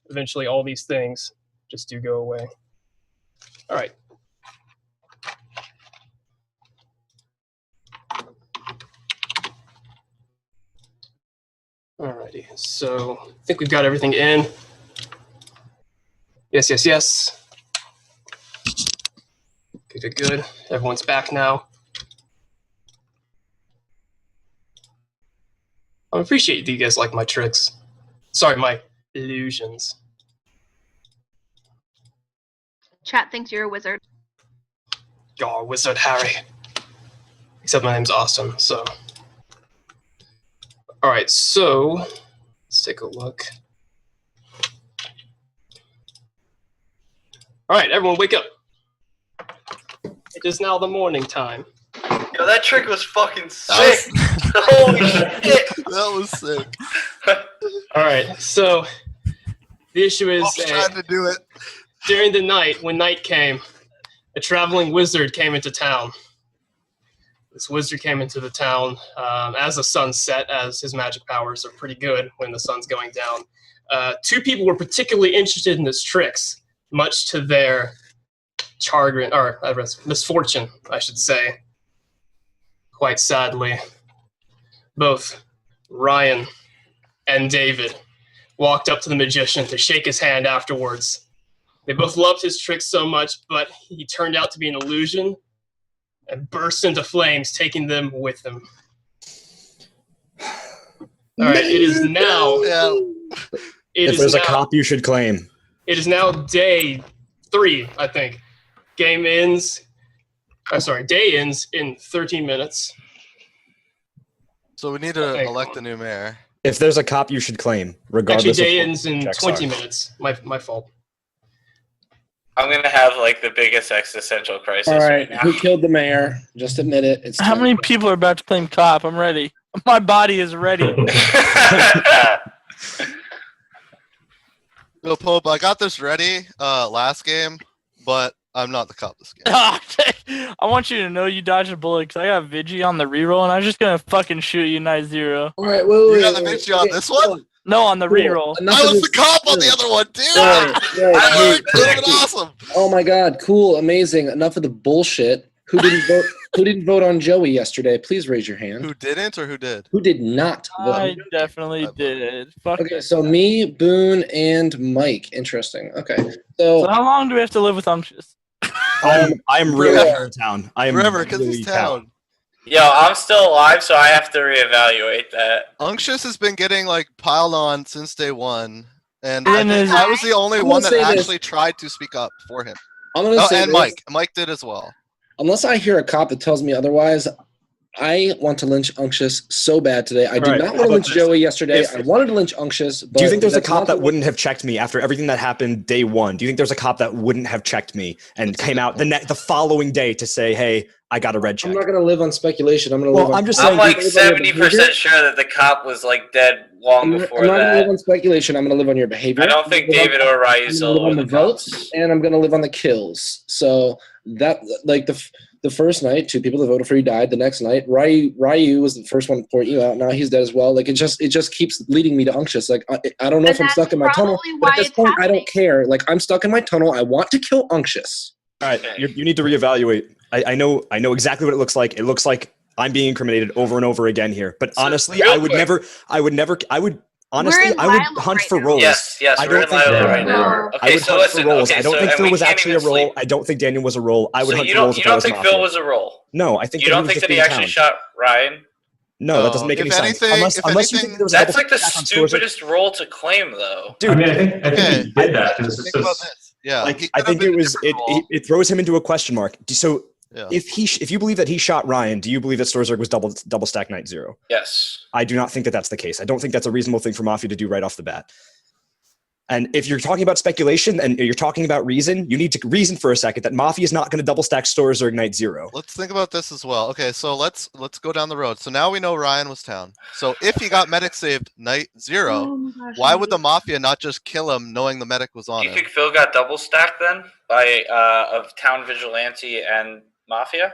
eventually all these things just do go away. All right. Alrighty, so I think we've got everything in. Yes, yes, yes. Good, good, good. Everyone's back now. I appreciate that you guys like my tricks. Sorry, my illusions. Chat thinks you're a wizard. You're a wizard, Harry. Except my name's Austin, so. All right, so let's take a look. All right, everyone wake up. It is now the morning time. Yo, that trick was fucking sick. Holy shit. That was sick. All right, so the issue is trying to do it. During the night, when night came, a traveling wizard came into town. This wizard came into the town as the sun set, as his magic powers are pretty good when the sun's going down. Two people were particularly interested in his tricks, much to their chagrin, or misfortune, I should say. Quite sadly, both Ryan and David walked up to the magician to shake his hand afterwards. They both loved his tricks so much, but he turned out to be an illusion and burst into flames, taking them with him. All right, it is now. If there's a cop, you should claim. It is now day 3, I think. Game ends. Day ends in 13 minutes. So we need to elect a new mayor. If there's a cop, you should claim, regardless. Actually, day of ends in 20 minutes. My fault. I'm gonna have like the biggest existential crisis. All right, now. who killed the mayor? Just admit it. It's How many people are about to claim cop? I'm ready. My body is ready. Yo, Pope, I got this ready last game, but I'm not the cop this game. I want you to know you dodged a bullet because I got Vigi on the reroll and I'm just gonna fucking shoot you 9-0. All right, You got the Vigi on this one? No, on the reroll. I was the cop on the other one, dude! I would have been awesome! Oh my god, cool, amazing. Enough of the bullshit. Who didn't vote? Who didn't vote on Joey yesterday? Please raise your hand. Who didn't or who did? Who did not vote? I definitely did. Fuck Okay, so me, Boone, and Mike. Interesting. Okay, so how long do we have to live with Unctuous? I'm really here in town. I am Forever, because really he's town. Yo, I'm still alive, so I have to reevaluate that. Unctious has been getting like piled on since day one, and And then I was the only I'm one gonna that say this. actually tried to speak up for him. I'm gonna say and this. Mike did as well. Unless I hear a cop that tells me otherwise, I want to lynch Unctious so bad today. I did Right, not how want to about lynch this? Joey yesterday. If- I wanted to lynch Unctious, but Do you think there's a that's cop not that the- wouldn't have checked me after everything that happened day one? Do you think there's a cop that wouldn't have checked me and came out the following day to say, "Hey, I got a red check"? I'm not going to live on speculation. I'm going to Well, live on. I'm just I'm saying- like I'm gonna live on your 70% behavior. sure that the cop was like dead long before I'm not going to live that. on speculation. I'm going to live on your behavior. I don't think I'm gonna live David or I'm going to Ryuzilla live were on the the votes, and I'm going to live on the kills. So that, like the first night, 2 people that voted for you died. The next night, Ryu was the first one to point you out. Now he's dead as well. Like it just keeps leading me to Unctious. Like I don't know if I'm stuck in my tunnel, but at this point, I don't care. Like I'm stuck in my tunnel. I want to kill Unctious. All right, you need to reevaluate. I know exactly what it looks like. It looks like I'm being incriminated over and over again here. But honestly, I would honestly, I would hunt for roles. Yes, I we're don't in think Lilo right now. I Okay, would so hunt listen. for roles. Okay, I don't so think and Phil we was can't actually a even role. sleep. I don't think Daniel was a role. I would So hunt you for roles don't if I was think Mafia. Phil was a role? No, I think You that he don't was think just that he being actually town. shot Ryan? No, that doesn't make any sense. Unless you think there was a That's double like the stack on stores. stupidest role to claim, though. Dude, I mean, I think he did that because it's Think about just this. Yeah, like I think it throws him into a question mark. So Yeah. if you believe that he shot Ryan, do you believe that Storzerg was double stack night 0? Yes. I do not think that that's the case. I don't think that's a reasonable thing for Mafia to do right off the bat. And if you're talking about speculation and you're talking about reason, you need to reason for a second that Mafia is not going to double stack Storzerg night 0. Let's think about this as well. Okay, so let's go down the road. So now we know Ryan was town. So if he got medic saved night 0, Oh my gosh, why would the Mafia not just kill him knowing the medic was on Do you him? think Phil got double stacked then by of Town Vigilante and Mafia?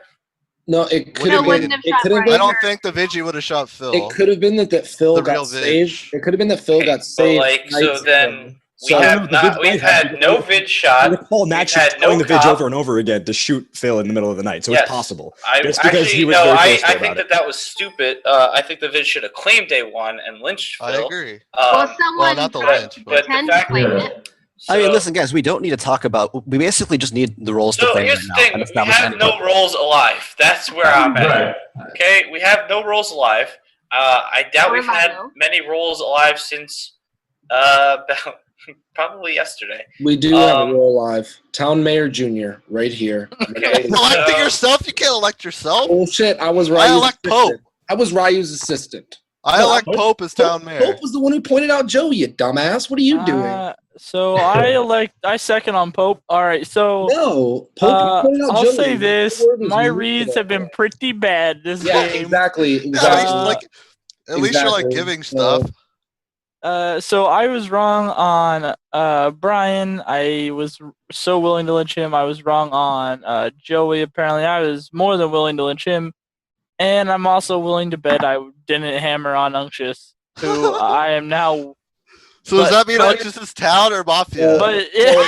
No, it could What have do you been. mean? It could have I been. don't think the Vigi would have shot Phil. It could have been that Phil The got real saved. It could have been that Phil got But saved. like, so night then we So- have not. We've had no vid shot. I recall We've Natch had telling no the Vidge cop. over and over again to shoot Phil in the middle of the night. So Yes. it's possible. I Just because actually he was no. very I forceful think about that was stupid. I think the vid should have claimed day one and lynched Phil. I agree. Well, someone not the tried lynch, to but- pretend to claim it. I mean, listen, guys, we don't need to talk about. We basically just need the roles to So claim here's right the now thing: and we establish have any no roles alive. That's where I'm at. Right. Okay, we have no roles alive. I doubt Or we've had Lilo. many roles alive since about probably yesterday. We do have a role live. Town Mayor Jr. right here. Electing yourself? You can't elect yourself. Bullshit. I was I Ryu's elect assistant. I was Ryu's assistant. I elect Pope as town mayor. Pope was the one who pointed out Joey, you dumbass. What are you doing? So I second on Pope. All right, so No, Pope, you pointed out I'll Joey. say this: Your word is my rude reads today. have been pretty bad this Yeah, game. exactly. At least, at least you're like Exactly. giving stuff. So I was wrong on Brian. I was so willing to lynch him. I was wrong on Joey. Apparently, I was more than willing to lynch him, and I'm also willing to bet I didn't hammer on Unctious, who I am now. So does that mean Unctious is town or Mafia? But yeah,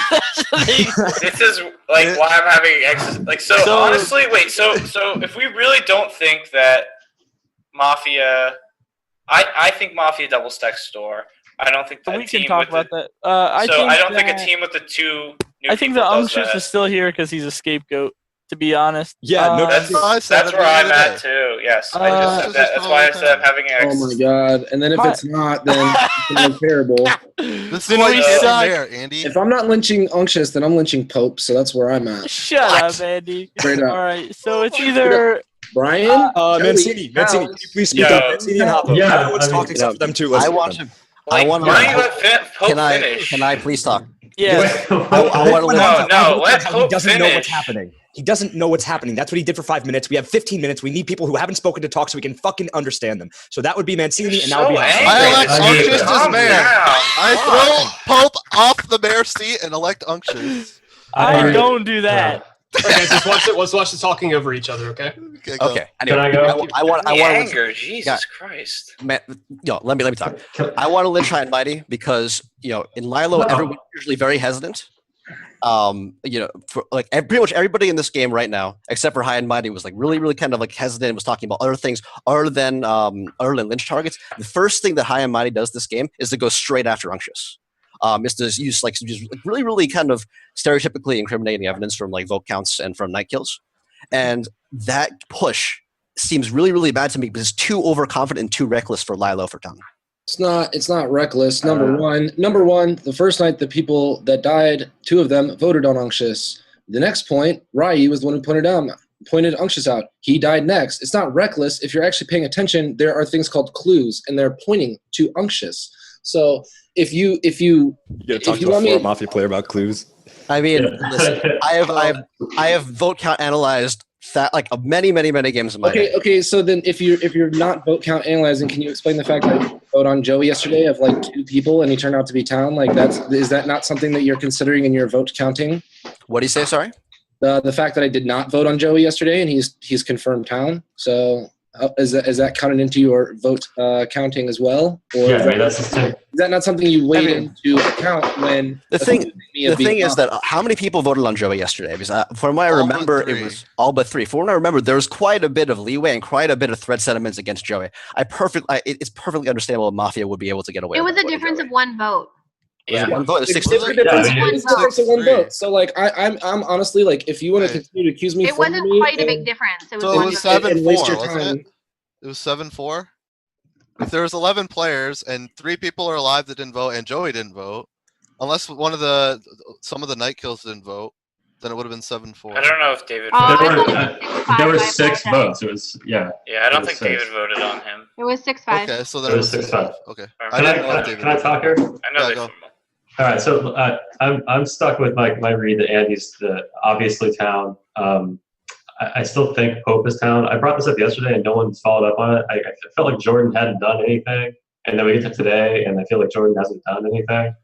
This is like why I'm having like so honestly. Wait, so if we really don't think that Mafia, I think Mafia double stack store. I don't think that we team can talk with about that. I don't think a that- team with the two. New I think people the does Unctious that. is still here because he's a scapegoat. To be honest, Yeah, no, That's where I'm at too. Yes, I just said that. That's why I said I'm having an Oh my god! And then if it's not, then it's gonna be terrible. This is why you can't be mayor, Andy. If I'm not lynching Unctious, then I'm lynching Pope. So that's where I'm at. Shut up, Andy. Straight up. All right, so it's either Brian, Mancini, can you please speak up? Mancini and Hoppo. Yeah, Everyone's I mean, talking except for them two. Let's I hear want them. to. I want why don't you to. let Pope finish? Can I please talk? yeah. I want to let. No, He let Pope doesn't know what's finish. happening. He doesn't know what's happening. That's what he did for 5 minutes. We have 15 minutes. We need people who haven't spoken to talk so we can fucking understand them. So that would be Mancini, and that would be Hoppo. I elect Unctious as Calm mayor. down. I throw Pope off the mayor seat and elect Unctious. I don't do that. Okay, guys, let's watch the talking over each other, okay? Okay. Can I go? I want. The I want. anger, Jesus Christ. Man, let me talk. I want to lynch High and Mighty because in Lilo everyone's usually very hestant. For like pretty much everybody in this game right now, except for High and Mighty, was like really kind of like hesitant and was talking about other things other than lynch targets. The first thing that High and Mighty does this game is to go straight after Unctious. Is to use like just really kind of stereotypically incriminating evidence from like vote counts and from night kills, and that push seems really, really bad to me because it's too overconfident and too reckless for Lilo for town. It's not reckless. Number one, the first night the people that died, 2 of them voted on Unctious. The next point, Ryu was the one who pointed Unctious out. He died next. It's not reckless. If you're actually paying attention, there are things called clues, and they're pointing to Unctious. So if you gotta talk to a former Mafia player about clues. I mean, listen, I have vote count analyzed that like many games in my day. Okay. So then, if you're not vote count analyzing, can you explain the fact that you vote on Joey yesterday of like 2 people and he turned out to be town? Like is that not something that you're considering in your vote counting? What do you say? Sorry. The fact that I did not vote on Joey yesterday and he's confirmed town. So is that counted into your vote counting as well? Or is that not something you weigh into account when the thing is that how many people voted on Joey yesterday? Because from what I remember, it was all but 3. From what I remember, there was quite a bit of leeway and quite a bit of threat sentiments against Joey. It's perfectly understandable Mafia would be able to get away. It was a difference of 1 vote. Yeah, 1 vote. It's a difference of 1 vote. So like I'm honestly like if you want to continue to accuse me, It wasn't quite a big difference. It was So it was 7-4, wasn't time. it? It was 7-4. If there was 11 players and 3 people are alive that didn't vote and Joey didn't vote, unless some of the night kills didn't vote, then it would have been 7-4. I don't know if David. There were 6 votes. It was Yeah, I don't think David voted on him. It was 6-5. Okay, so then it was 6-5. Okay. Can I talk here? I know. Go. All right, so I'm stuck with my read that Andy's obviously town. I still think Pope is town. I brought this up yesterday and no one's followed up on it. I felt like Jordan hadn't done anything, and then we get to today, and I feel like Jordan hasn't done anything.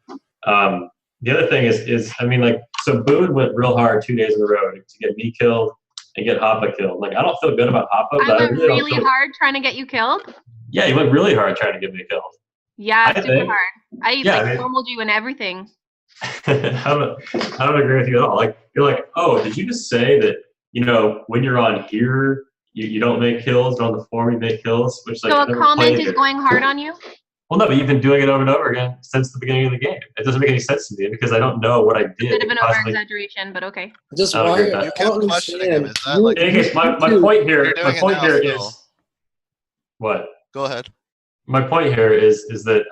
The other thing is I mean, like, so Boone went real hard 2 days in a row to get me killed and get Hoppa killed. Like, I don't feel good about Hoppa, but I went really hard trying to get you killed. Yeah, he went really hard trying to get me killed. Yeah, super hard. I normaled you and everything. I don't agree with you at all. Like, you're like, oh, did you just say that, when you're on here, you don't make kills, but on the forum you make kills? Which, like, so a comment is going hard on you? Well, no, but you've been doing it over and over again since the beginning of the game. It doesn't make any sense to me because I don't know what I did. A bit of an over-exaggeration, but okay. Just I don't agree with that. You kept questioning him. Is that like? In any case, my point here is what? Go ahead. My point here is that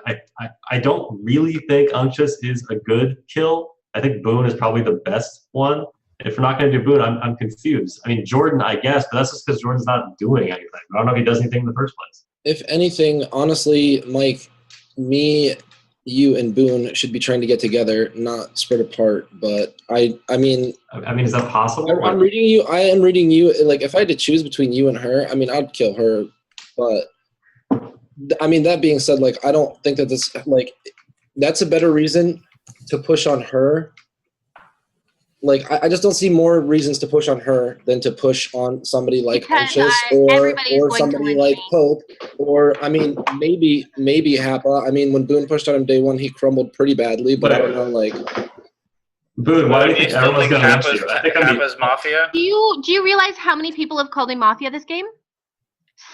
I don't really think Unctious is a good kill. I think Boone is probably the best one. If we're not going to do Boone, I'm confused. I mean, Jordan, I guess, but that's just because Jordan's not doing anything. I don't know if he does anything in the first place. If anything, honestly, Mike, me, you, and Boone should be trying to get together, not spread apart. But I mean, is that possible? I'm reading you. I am reading you. Like, if I had to choose between you and her, I mean, I'd kill her. But I mean, that being said, like, I don't think that this, like, that's a better reason to push on her. Like, I just don't see more reasons to push on her than to push on somebody like Unctious or somebody like Pope, or, I mean, maybe Happa. I mean, when Boone pushed on him day 1, he crumbled pretty badly, but I don't know, like. Boone, why do you think everyone's going to lynch you? I think Happa's Mafia. Do you realize how many people have called me Mafia this game?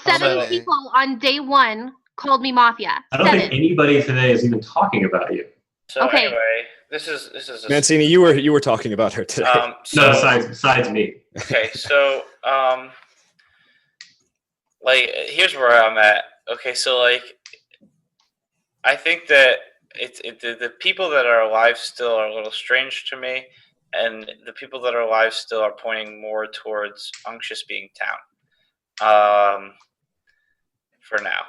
7 people on day 1 called me Mafia. I don't think anybody today is even talking about you. So okay. Anyway, this is Mancini, you were talking about her today. No, besides me. Okay, so like, here's where I'm at. Okay, so like, I think that the people that are alive still are a little strange to me, and the people that are alive still are pointing more towards Unctious being town. For now.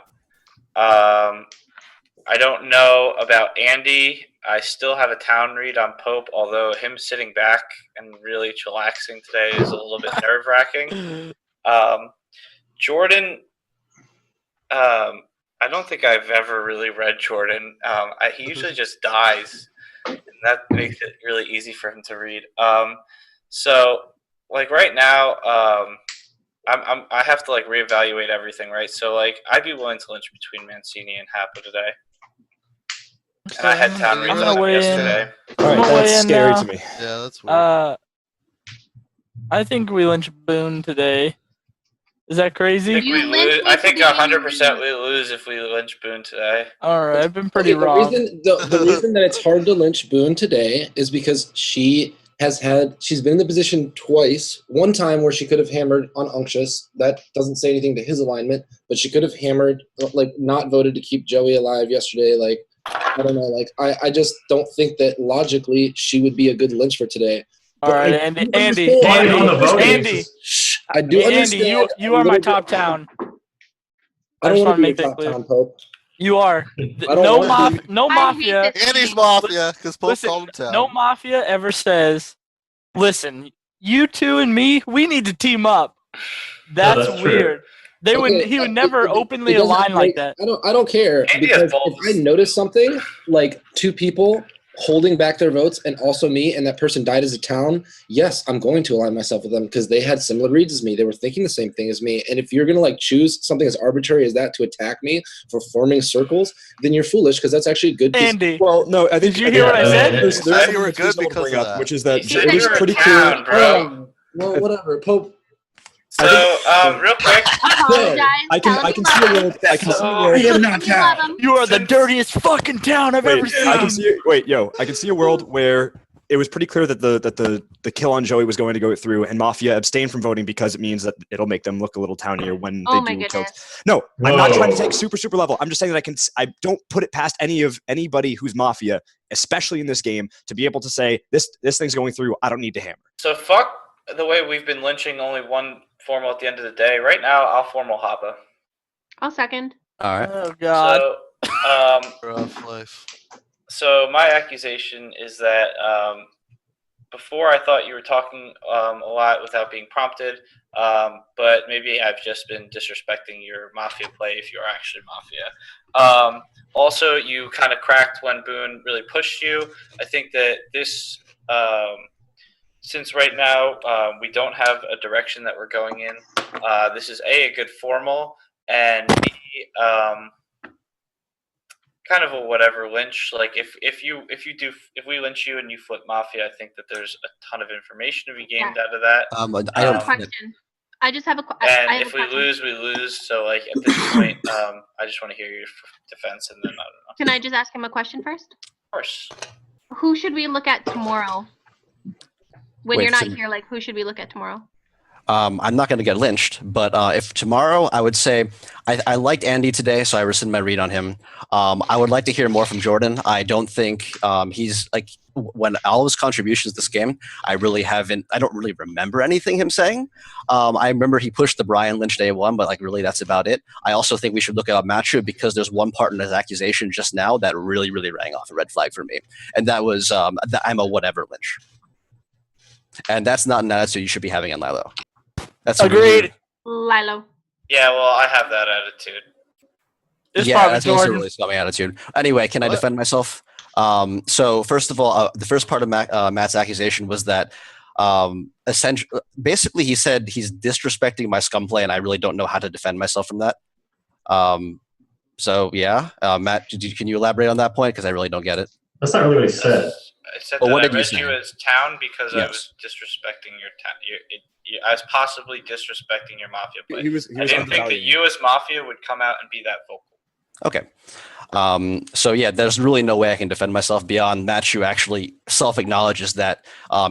I don't know about Andy. I still have a town read on Pope, although him sitting back and really chillaxing today is a little bit nerve-wracking. Jordan, I don't think I've ever really read Jordan. He usually just dies, and that makes it really easy for him to read. So, like, right now, I have to, like, reevaluate everything, right? So, like, I'd be willing to lynch between Mancini and Happa today. And I had town reads on him yesterday. All right, that's scary to me. Yeah, that's weird. I think we lynch Boone today. Is that crazy? I think 100% we lose if we lynch Boone today. All right, I've been pretty wrong. The reason that it's hard to lynch Boone today is because she she's been in the position twice. One time where she could have hammered on Unctious. That doesn't say anything to his alignment, but she could have hammered, like, not voted to keep Joey alive yesterday. Like, I don't know. Like, I just don't think that logically she would be a good lynch for today. All But right, I Andy, do Andy, understand- Andy, I do Andy, understand. you are my top town. I just don't want wanna to be make your that top clear. town, Pope. You are. I don't want to be. No mafia. Andy's Mafia, because Pope Listen, called him town. no mafia ever says, "Listen, you two and me, we need to team up." That's, that's true. weird. They would. Okay, He would never openly it doesn't align like make- that. I don't care, Andy has because balls. if I notice something like two people holding back their votes and also me, and that person died as a town, yes, I'm going to align myself with them because they had similar reads as me. They were thinking the same thing as me. And if you're gonna like choose something as arbitrary as that to attack me for forming circles, then you're foolish, because that's actually good. Andy, Well, no, I think. did you hear what I said? There's I something you were that's good reasonable to because bring of up, that. which is that He said it you is were a pretty town, clear. bro. Well, whatever, Pope. So, real quick, Apologize. I can see a world. I can see a world. You love him. You are the dirtiest fucking town I've ever Wait, seen. I can see. I can see a world where it was pretty clear that the kill on Joey was going to go through, and Mafia abstained from voting because it means that it'll make them look a little townier when Oh they my do goodness. kills. No, I'm not trying to Whoa. take super level. I'm just saying that I don't put it past anybody who's Mafia, especially in this game, to be able to say this thing's going through. I don't need to hammer. so fuck the way we've been lynching only one formal at the end of the day. Right now, I'll formal Hoppa. I'll second. All right. Oh God. So, Rough life. so my accusation is that before I thought you were talking a lot without being prompted, but maybe I've just been disrespecting your Mafia play if you're actually Mafia. Also, you kind of cracked when Boone really pushed you. I think that this, since right now we don't have a direction that we're going in, this is a good formal, and B, kind of a whatever lynch. Like if we lynch you and you flip Mafia, I think that there's a ton of information to be gained out of that. I don't. Question. I just have a And I have if a we question. lose, we lose. So like at this point, I just want to hear your defense, and then I don't know. Can I just ask him a question first? Of course. Who should we look at tomorrow? When Wait, you're not so- here, like who should we look at tomorrow? I'm not going to get lynched, but if tomorrow, I would say I liked Andy today, so I rescind my read on him. I would like to hear more from Jordan. I don't think he's like when all his contributions this game. I don't really remember anything him saying. I remember he pushed the Brian Lynch day one, but like really that's about it. I also think we should look at Matthew because there's one part in his accusation just now that really rang off a red flag for me, and that was that I'm a whatever Lynch, and that's not an attitude you should be having on Lilo. That's Agreed. Lilo. Yeah, well, I have that attitude. That's also a really scummy attitude. Anyway, can I defend myself? So first of all, the first part of Matt's accusation was that basically he said he's disrespecting my scum play, and I really don't know how to defend myself from that. So yeah, Matt, can you elaborate on that point? Because I really don't get it. That's not really what he said. I said Well, that what I did you read say? you as town because I Yes. was disrespecting your town. I was possibly disrespecting your Mafia play. He was I didn't think that undervaluing you as Mafia would come out and be that vocal. Okay. So yeah, there's really no way I can defend myself beyond Matt, who actually self-acknowledges that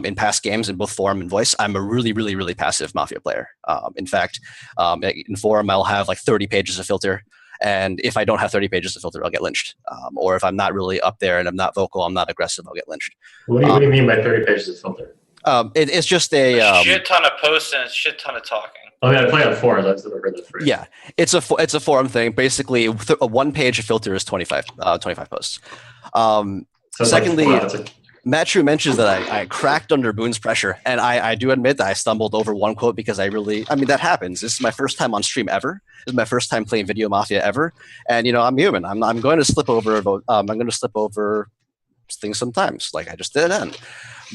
in past games in both forum and voice, I'm a really passive Mafia player. In fact, in forum, I'll have like 30 pages of filter. And if I don't have 30 pages of filter, I'll get lynched. Or if I'm not really up there and I'm not vocal, I'm not aggressive, I'll get lynched. What do you mean by 30 pages of filter? It's just a shit ton of posts and a shit ton of talking. I mean, I play on forums. I've never heard that phrase. yeah, it's a forum thing. Basically, a one page of filter is 25 posts. Secondly, Matt True mentions that I cracked under Boone's pressure, and I do admit that I stumbled over one quote because that happens. This is my first time on stream ever. This is my first time playing Video Mafia ever, and I'm human. I'm going to slip over. I'm going to slip over things sometimes, like I just did then.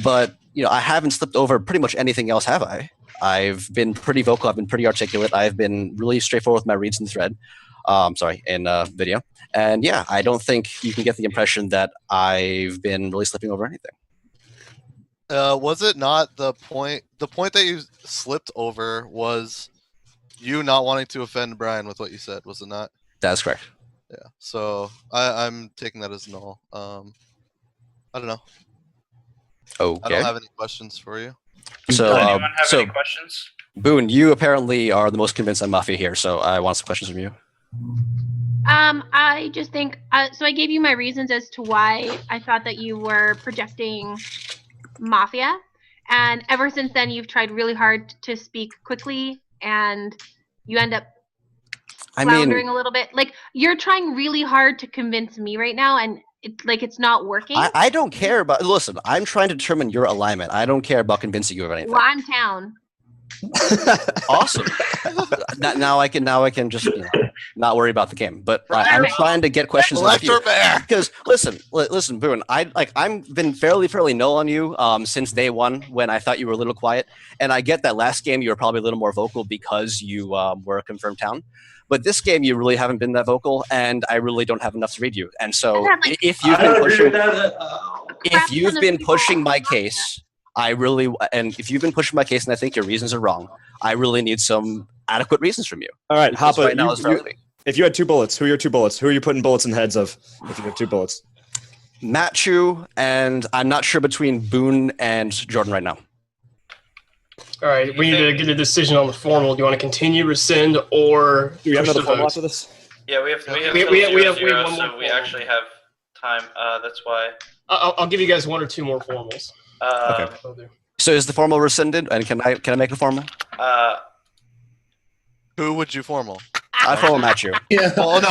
But I haven't slipped over pretty much anything else, have I? I've been pretty vocal. I've been pretty articulate. I've been really straightforward with my reads in thread. In video. And yeah, I don't think you can get the impression that I've been really slipping over anything. Was it not the point? The point that you slipped over was you not wanting to offend Brian with what you said, was it not? That's correct. Yeah. So I'm taking that as null. I don't know. I Okay. don't have any questions for you. So, Anyone have any questions? Boone, you apparently are the most convinced on Mafia here, so I want some questions from you. I just think so. I gave you my reasons as to why I thought that you were projecting Mafia, and ever since then, you've tried really hard to speak quickly, and you end up floundering a little bit. Like you're trying really hard to convince me right now, and it's not working. I don't care about. Listen, I'm trying to determine your alignment. I don't care about convincing you of anything. Well, I'm town. Awesome. now I can just not worry about the game. But I'm trying to get questions off you because listen, Boone. I'm been fairly null on you since day one when I thought you were a little quiet, and I get that last game you were probably a little more vocal because you were a confirmed town. But this game, you really haven't been that vocal, and I really don't have enough to read you. And so, if you've been pushing my case, if you've been pushing my case, and I think your reasons are wrong, I really need some adequate reasons from you. All right, Hoppa, right now if you had 2 bullets, who are your 2 bullets? Who are you putting bullets in the heads of if you have 2 bullets? Matchu, and I'm not sure between Boone and Jordan right now. All right, we need to get a decision on the formal. Do you want to continue, rescind, or do we have another formal vote? after this? Yeah, we have we have one so more we actually have time. That's why. I'll give you guys 1 or 2 more formals. Okay. So is the formal rescinded, and can I make a formal? Who would you formal? I formal match you. Yeah. Oh no,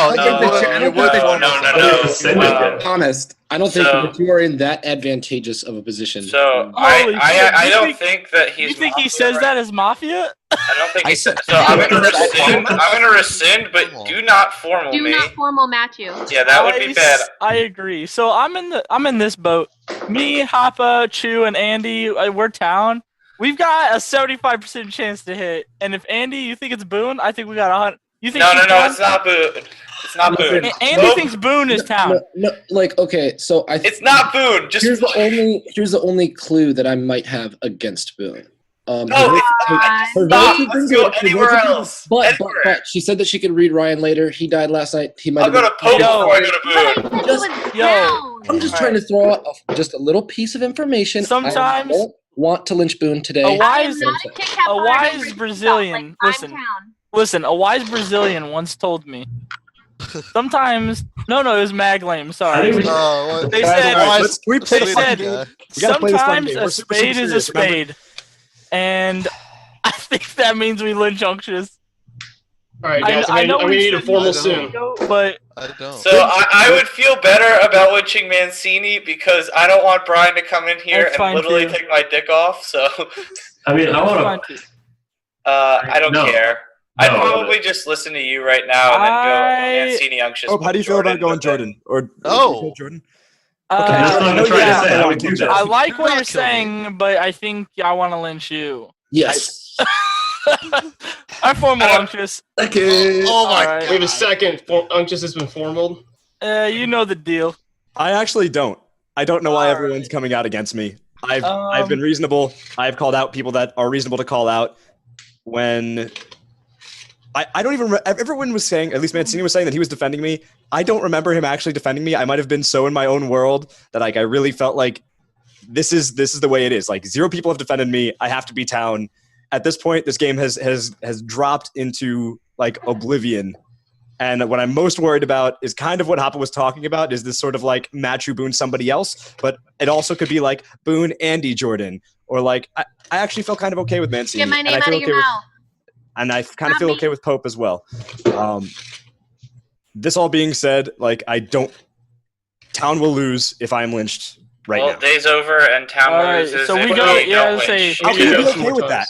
honest. I don't think that you are in that advantageous of a position. So I don't think that he's. You think he says that as Mafia? I don't think he said. So I'm gonna rescind, but do not formal me. Do not formal match you. Yeah, that would be bad. I agree. So I'm in this boat. Me, Hoppa, Chu, and Andy, we're town. We've got a 75% chance to hit. And if Andy, you think it's Boone, I think we got 100. You think No, it's not Boone. It's not Boone. Andy thinks Boone is town. No, okay, so it's not Boone. Just here's the only clue that I might have against Boone. No, let's go anywhere else. But she said that she could read Ryan later. He died last night. He might. I'll go to Pope before I go to Boone. I'm just trying to throw out just a little piece of information. Sometimes I don't want to lynch Boone today. A wise Brazilian. Listen. A wise Brazilian once told me. Sometimes, no, it was Mag Lame. Sorry. They said sometimes a spade is a spade, and I think that means we lynch Unctious. All right, guys. I know we need a formal soon. But I don't. So I would feel better about lynching Mancini because I don't want Brian to come in here and literally take my dick off. So I mean, I want to. I don't care. I'd probably just listen to you right now and then go Mancini Unctious. How do you feel about going Jordan? Or Jordan? I like what you're saying, but I think I want to lynch you. Yes. I formal Unctious. Okay. Oh my God. We have a second. Unctious has been formaled. You know the deal. I actually don't. I don't know why everyone's coming out against me. I've been reasonable. I've called out people that are reasonable to call out. When I don't even remember, everyone was saying, at least Mancini was saying that he was defending me. I don't remember him actually defending me. I might have been so in my own world that I really felt like this is the way it is. 0 people have defended me. I have to be town. At this point, this game has dropped into oblivion. And what I'm most worried about is kind of what Hoppa was talking about, is this sort of Matchu Boone somebody else, but it also could be Boone Andy Jordan, or I actually feel kind of okay with Mancini. Get my name out of your mouth. And I kind of feel okay with Pope as well. This all being said, town will lose if I'm lynched right now. Day's over and town loses. So we if don't. we don't lynch. How can you be okay with that?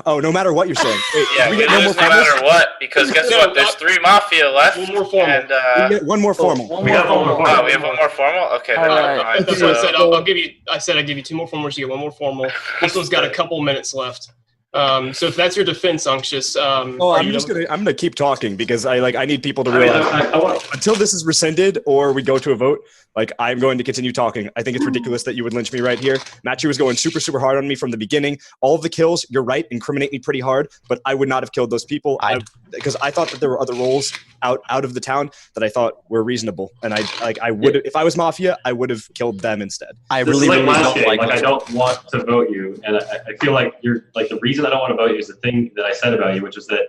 No matter what you're saying. Wait, yeah, we lose no matter what, because guess what? There's 3 Mafia left. One more formal. And, we get one more formal. We have one more formal. Oh, we have one more formal? Okay. That's what I said. I'll give you. I said I'd give you 2 more formals. You get 1 more formal. This one's got a couple minutes left. So if that's your defense, Unctious, Oh, I'm gonna keep talking because I need people to realize until this is rescinded or we go to a vote. Like, I'm going to continue talking. I think it's ridiculous that you would lynch me right here. Matthew was going super hard on me from the beginning. All of the kills, you're right, incriminate me pretty hard, but I would not have killed those people because I thought that there were other roles out of the town that I thought were reasonable, and I would if I was Mafia, I would have killed them instead. I don't want to vote you, and I feel like you're like the reason I don't want to vote you is the thing that I said about you, which is that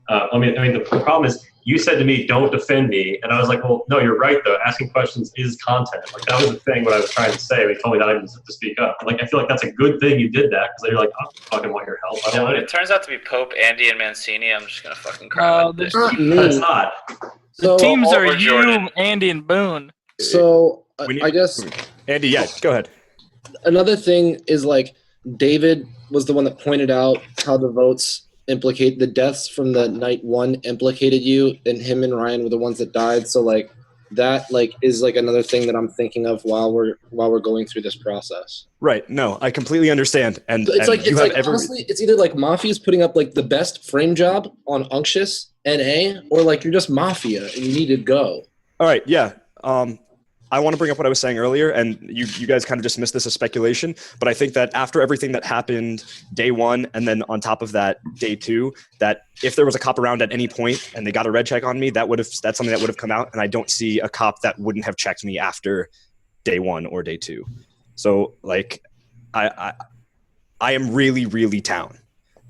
the problem is you said to me, "Don't defend me," and I was like, "Well, no, you're right though. Asking questions is content." Like that was the thing what I was trying to say. They told me that I didn't have to speak up. Like I feel like that's a good thing you did that because you're like, "I fucking want your help." I don't want It turns out to be Pope, Andy, and Mancini. I'm just gonna fucking cry. That's not me. That's not. The teams are or you, Jordan. Andy, and Boone. So I guess Andy, yeah, go ahead. Another thing is like David was the one that pointed out how the votes implicate the deaths from the night one implicated you, and him and Ryan were the ones that died. So like that is like another thing that I'm thinking of while we're going through this process. Right. No, I completely understand. And It's like every honestly, it's either like Mafia's putting up like the best frame job on Unctious NA, or like you're just Mafia and you need to go. All right, yeah. I want to bring up what I was saying earlier, and you guys kind of dismissed this as speculation, but I think that after everything that happened day one, and then on top of that, day two, that if there was a cop around at any point and they got a red check on me, that's something that would have come out, and I don't see a cop that wouldn't have checked me after day one or day two. So, like, I am really town,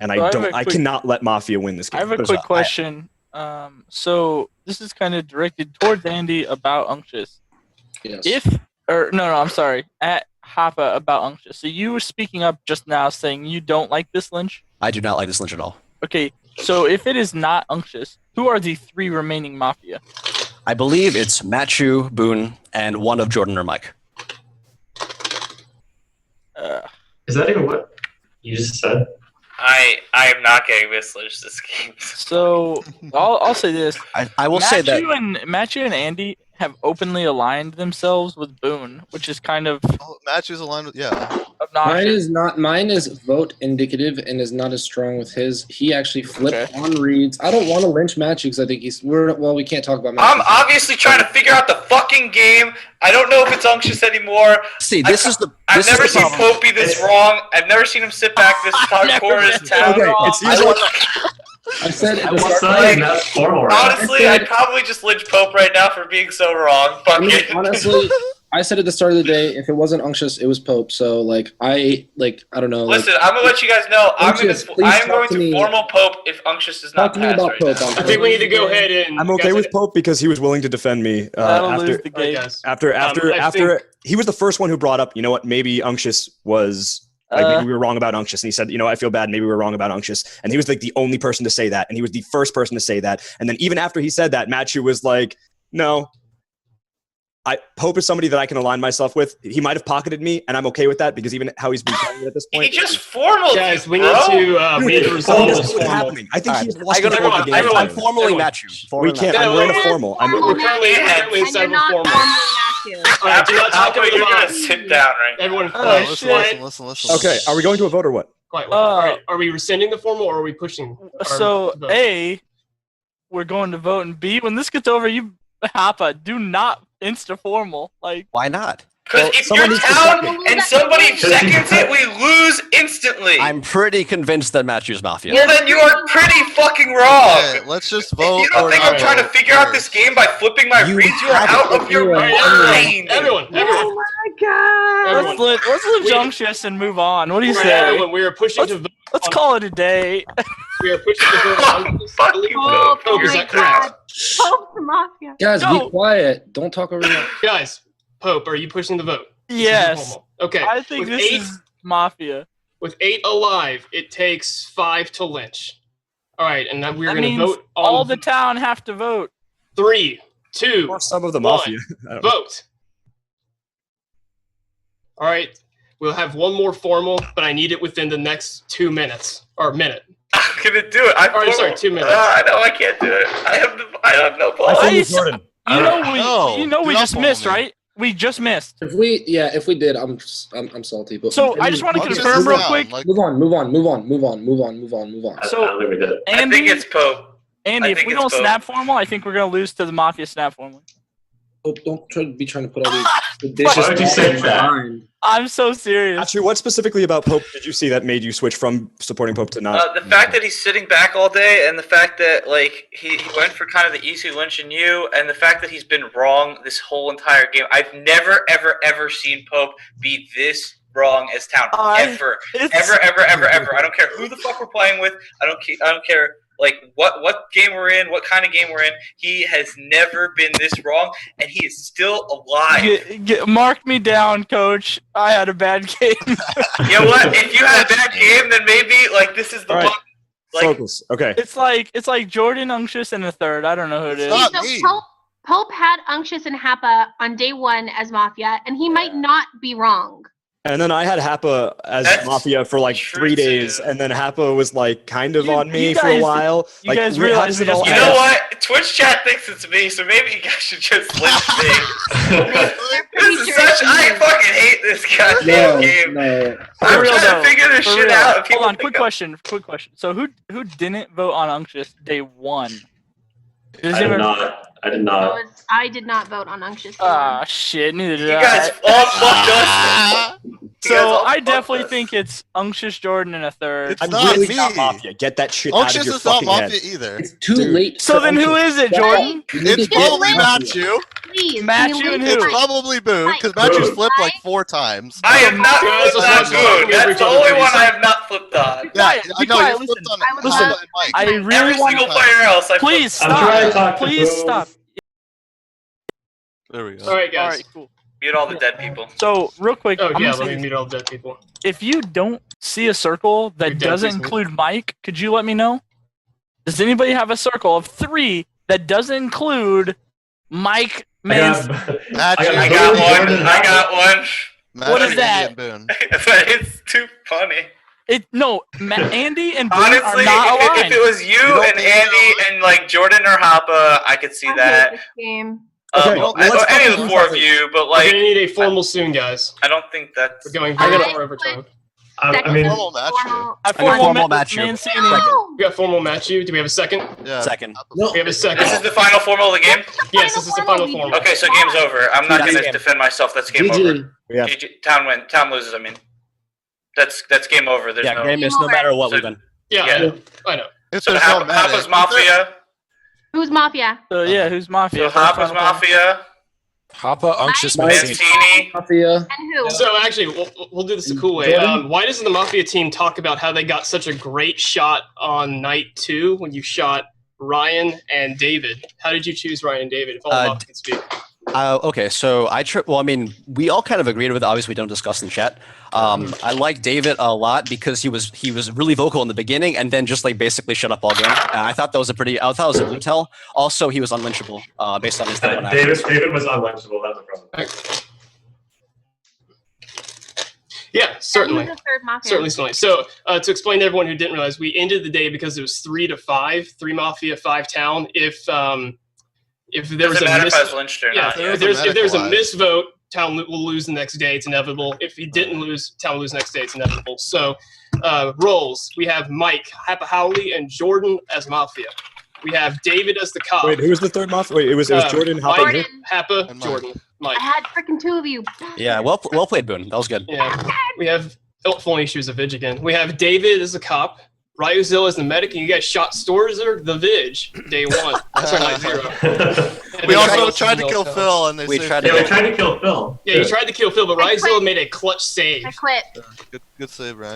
and I cannot let Mafia win this game. I have a quick question. So this is kind of directed towards Andy about Unctious. Yes. I'm sorry. At Hapa about Unctious. So you were speaking up just now saying you don't like this lynch? I do not like this lynch at all. Okay, so if it is not Unctious, who are the 3 remaining Mafia? I believe it's Matthew, Boone, and one of Jordan or Mike. Is that even what you just said? I am not getting this game. So I'll say this. I will say that Matthew and Andy have openly aligned themselves with Boone, which is kind of Matthew's aligned with obnoxious. Mine is vote indicative and is not as strong with his. He actually flipped on reads. I don't want to lynch Matthew because I think we can't talk about Matthew. I'm obviously trying to figure out the fucking game. I don't know if it's Unctious anymore. See, I've never seen Pope be this wrong. I've never seen him sit back this hardcore in his town. Okay, it's usually. I said it. Honestly, I'd probably just lynch Pope right now for being so wrong. Fuck it. Honestly, I said at the start of the day, if it wasn't Unctious, it was Pope. So I don't know. Listen, I'm gonna let you guys know. I'm Unctious, going to formal Pope if Unctious does not Talk to me pass about right Pope. now. I think we need to go ahead and. I'm okay with Pope because he was willing to defend me after he was the first one who brought up, you know what, maybe Unctious was. Maybe we were wrong about Unctious, and he said, "You know, I feel bad. Maybe we were wrong about Unctious." And he was like the only person to say that, and he was the first person to say that. And then even after he said that, Matthew was like, "No, Pope is somebody that I can align myself with. He might have pocketed me, and I'm okay with that because even how he's been playing at this point." He just formal. Guys, we need to resolve this formal. I think he's lost I'm formally Matthew. We can't. We're in a formal. We're currently inside of a formal. Alright, do not talk about you're gonna sit down right now. Everyone, Listen. Okay, are we going to a vote or what? Alright, are we rescinding the formal or are we pushing? So A, we're going to vote, and B, when this gets over, you Hapa, do not insta formal. Like, why not? Because if you're down and somebody seconds it, we lose instantly. I'm pretty convinced that Matthew's Mafia. Well, then you are pretty fucking wrong. Okay, let's just vote. If you don't think I'm trying to figure out this game by flipping my reads, you are out of your mind. Everyone. Oh my god. Let's live Unctious and move on. What do you say? Everyone, we are pushing to vote. Let's call it a day. We are pushing to vote on Fuck you, Pope. Is that correct? Pope the Mafia. Guys, be quiet. Don't talk over me. Guys, Pope, are you pushing the vote? Yes. Okay. I think with this is Mafia. With 8 alive, it takes 5 to lynch. All right, and then we're That going to means vote on all the town have to vote. 3, 2, Or some of the 1. Mafia. Vote. All right, we'll have one more formal, but I need it within the next 2 minutes or minute. I'm gonna do it. I'm sorry, 2 minutes. I know I can't do it. I have no balls. You know we just missed, right? We just missed. If we did, I'm salty. But So I just want to confirm real quick. Move on. So I don't think we did it. I think it's Pope. Andy, if we don't snap formal, I think we're gonna lose to the Mafia snap formal. Oh, don't try to put all the dishes. Why would you say that? I'm so serious. Actually, what specifically about Pope did you see that made you switch from supporting Pope to not? The fact that he's sitting back all day, and the fact that like he went for kind of the easy Lynch and you, and the fact that he's been wrong this whole entire game. I've never ever seen Pope be this wrong as Town. Ever. I don't care who the fuck we're playing with. I don't care like what game we're in, what kind of game we're in. He has never been this wrong, and he is still alive. Mark me down, Coach. I had a bad game. You know what? If you had a bad game, then maybe like this is the one. Like, Focus. Okay. It's like Jordan Unctious in the third. I don't know who it is. So Pope had Unctious and Happa on day 1 as Mafia, and he might not be wrong. And then I had Happa as Mafia for like 3 days, and then Happa was like kind of on me for a while. You guys realize you know what? Twitch chat thinks it's me, so maybe you guys should just lynch me. This is such. I fucking hate this goddamn game. I'm trying to figure this shit out. And Hold on, quick question. So who didn't vote on Unctious day 1? I did not. I did not vote on Unctious. Ah, shit. Neither did You I. guys all fucked us. So I definitely think it's Unctious, Jordan, in a third. I'm really not Mafia. Get that shit out of your fucking head. Unctious is not Mafia either. It's too late. So then who is it, Jordan? It's probably Matthew. Please. Matthew and who? It's probably Boone, because Matthew's flipped like 4 times. I have not flipped on Boone. That's the only one I have not flipped on. Yeah, I know you flipped on Mike. I really Every want single player else. Please I'm trying to stop. talk to Please Boone. stop. There we go. All right, guys. All right, cool. Mute all the dead people. So real quick, Oh I'm yeah, gonna let say me mute all the dead people. if you don't see a circle that You're dead, doesn't please. include Mike, could you let me know? Does anybody have a circle of 3 that doesn't include Mike Manson? I got one. What is that? Boone. It's too funny. Andy and Boone Honestly, are not aligned. if it was you and Andy and like Jordan or Happa, I could see that. This game. Okay, Any of the 4 of you, but We're like, gonna need a formal soon, guys. I don't think that's. We're going very far over time. I mean, Formal match. A formal match you. Mancini. We got formal match you. Do we have a second? Yeah. Second. We have a second. This is the final formal of the game. Yes, this is the final formal. Okay, so game's over. I'm not gonna defend myself. That's game over. Yeah. GG. Town loses. I mean, that's game over. There's no. Game is no matter what we win. Yeah, I know. If So there's no Happa's medic. Mafia. Who's Mafia? So yeah, who's Mafia? So Happa's Mafia. Happa, Unctious, Mancini. Mafia. And who? So actually, we'll do this the cool way. Why doesn't the Mafia team talk about how they got such a great shot on night 2 when you shot Ryan and David? How did you choose Ryan and David? If all Mafia can speak. Okay, so well, I mean, we all kind of agreed with it. Obviously, we don't discuss in chat. I like David a lot because he was really vocal in the beginning and then just like basically shut up all game. I thought that was a good tell. Also, he was unlynchable based on his David was unlynchable. That was a problem. Yeah, certainly. Who's the third Mafia? Certainly. So to explain to everyone who didn't realize, we ended the day because it was 3-5, 3 Mafia, 5 Town. If there was Doesn't a matter if I was lynched or not. if there's a misvote, Town will lose the next day. It's inevitable. If he didn't lose, Town will lose the next day. It's inevitable. So roles. We have Mike, Happa Howley, and Jordan as Mafia. We have David as the cop. Wait, who was the third Mafia? Wait, it was Jordan, Happa, Mike, Happa, Jordan, Mike. I had freaking 2 of you. Yeah, well played, Boone. That was good. Yeah. We have. Oh, if only she was a Vidge again. We have David as the cop. Ryuzilla is the medic, and you guys shot Storzer the Vidge day 1. That's our night 0. We also tried to kill Phil, and we tried to kill Phil. Yeah, you tried to kill Phil, but Ryuzilla made a clutch save. I quit. Good save, Ryan.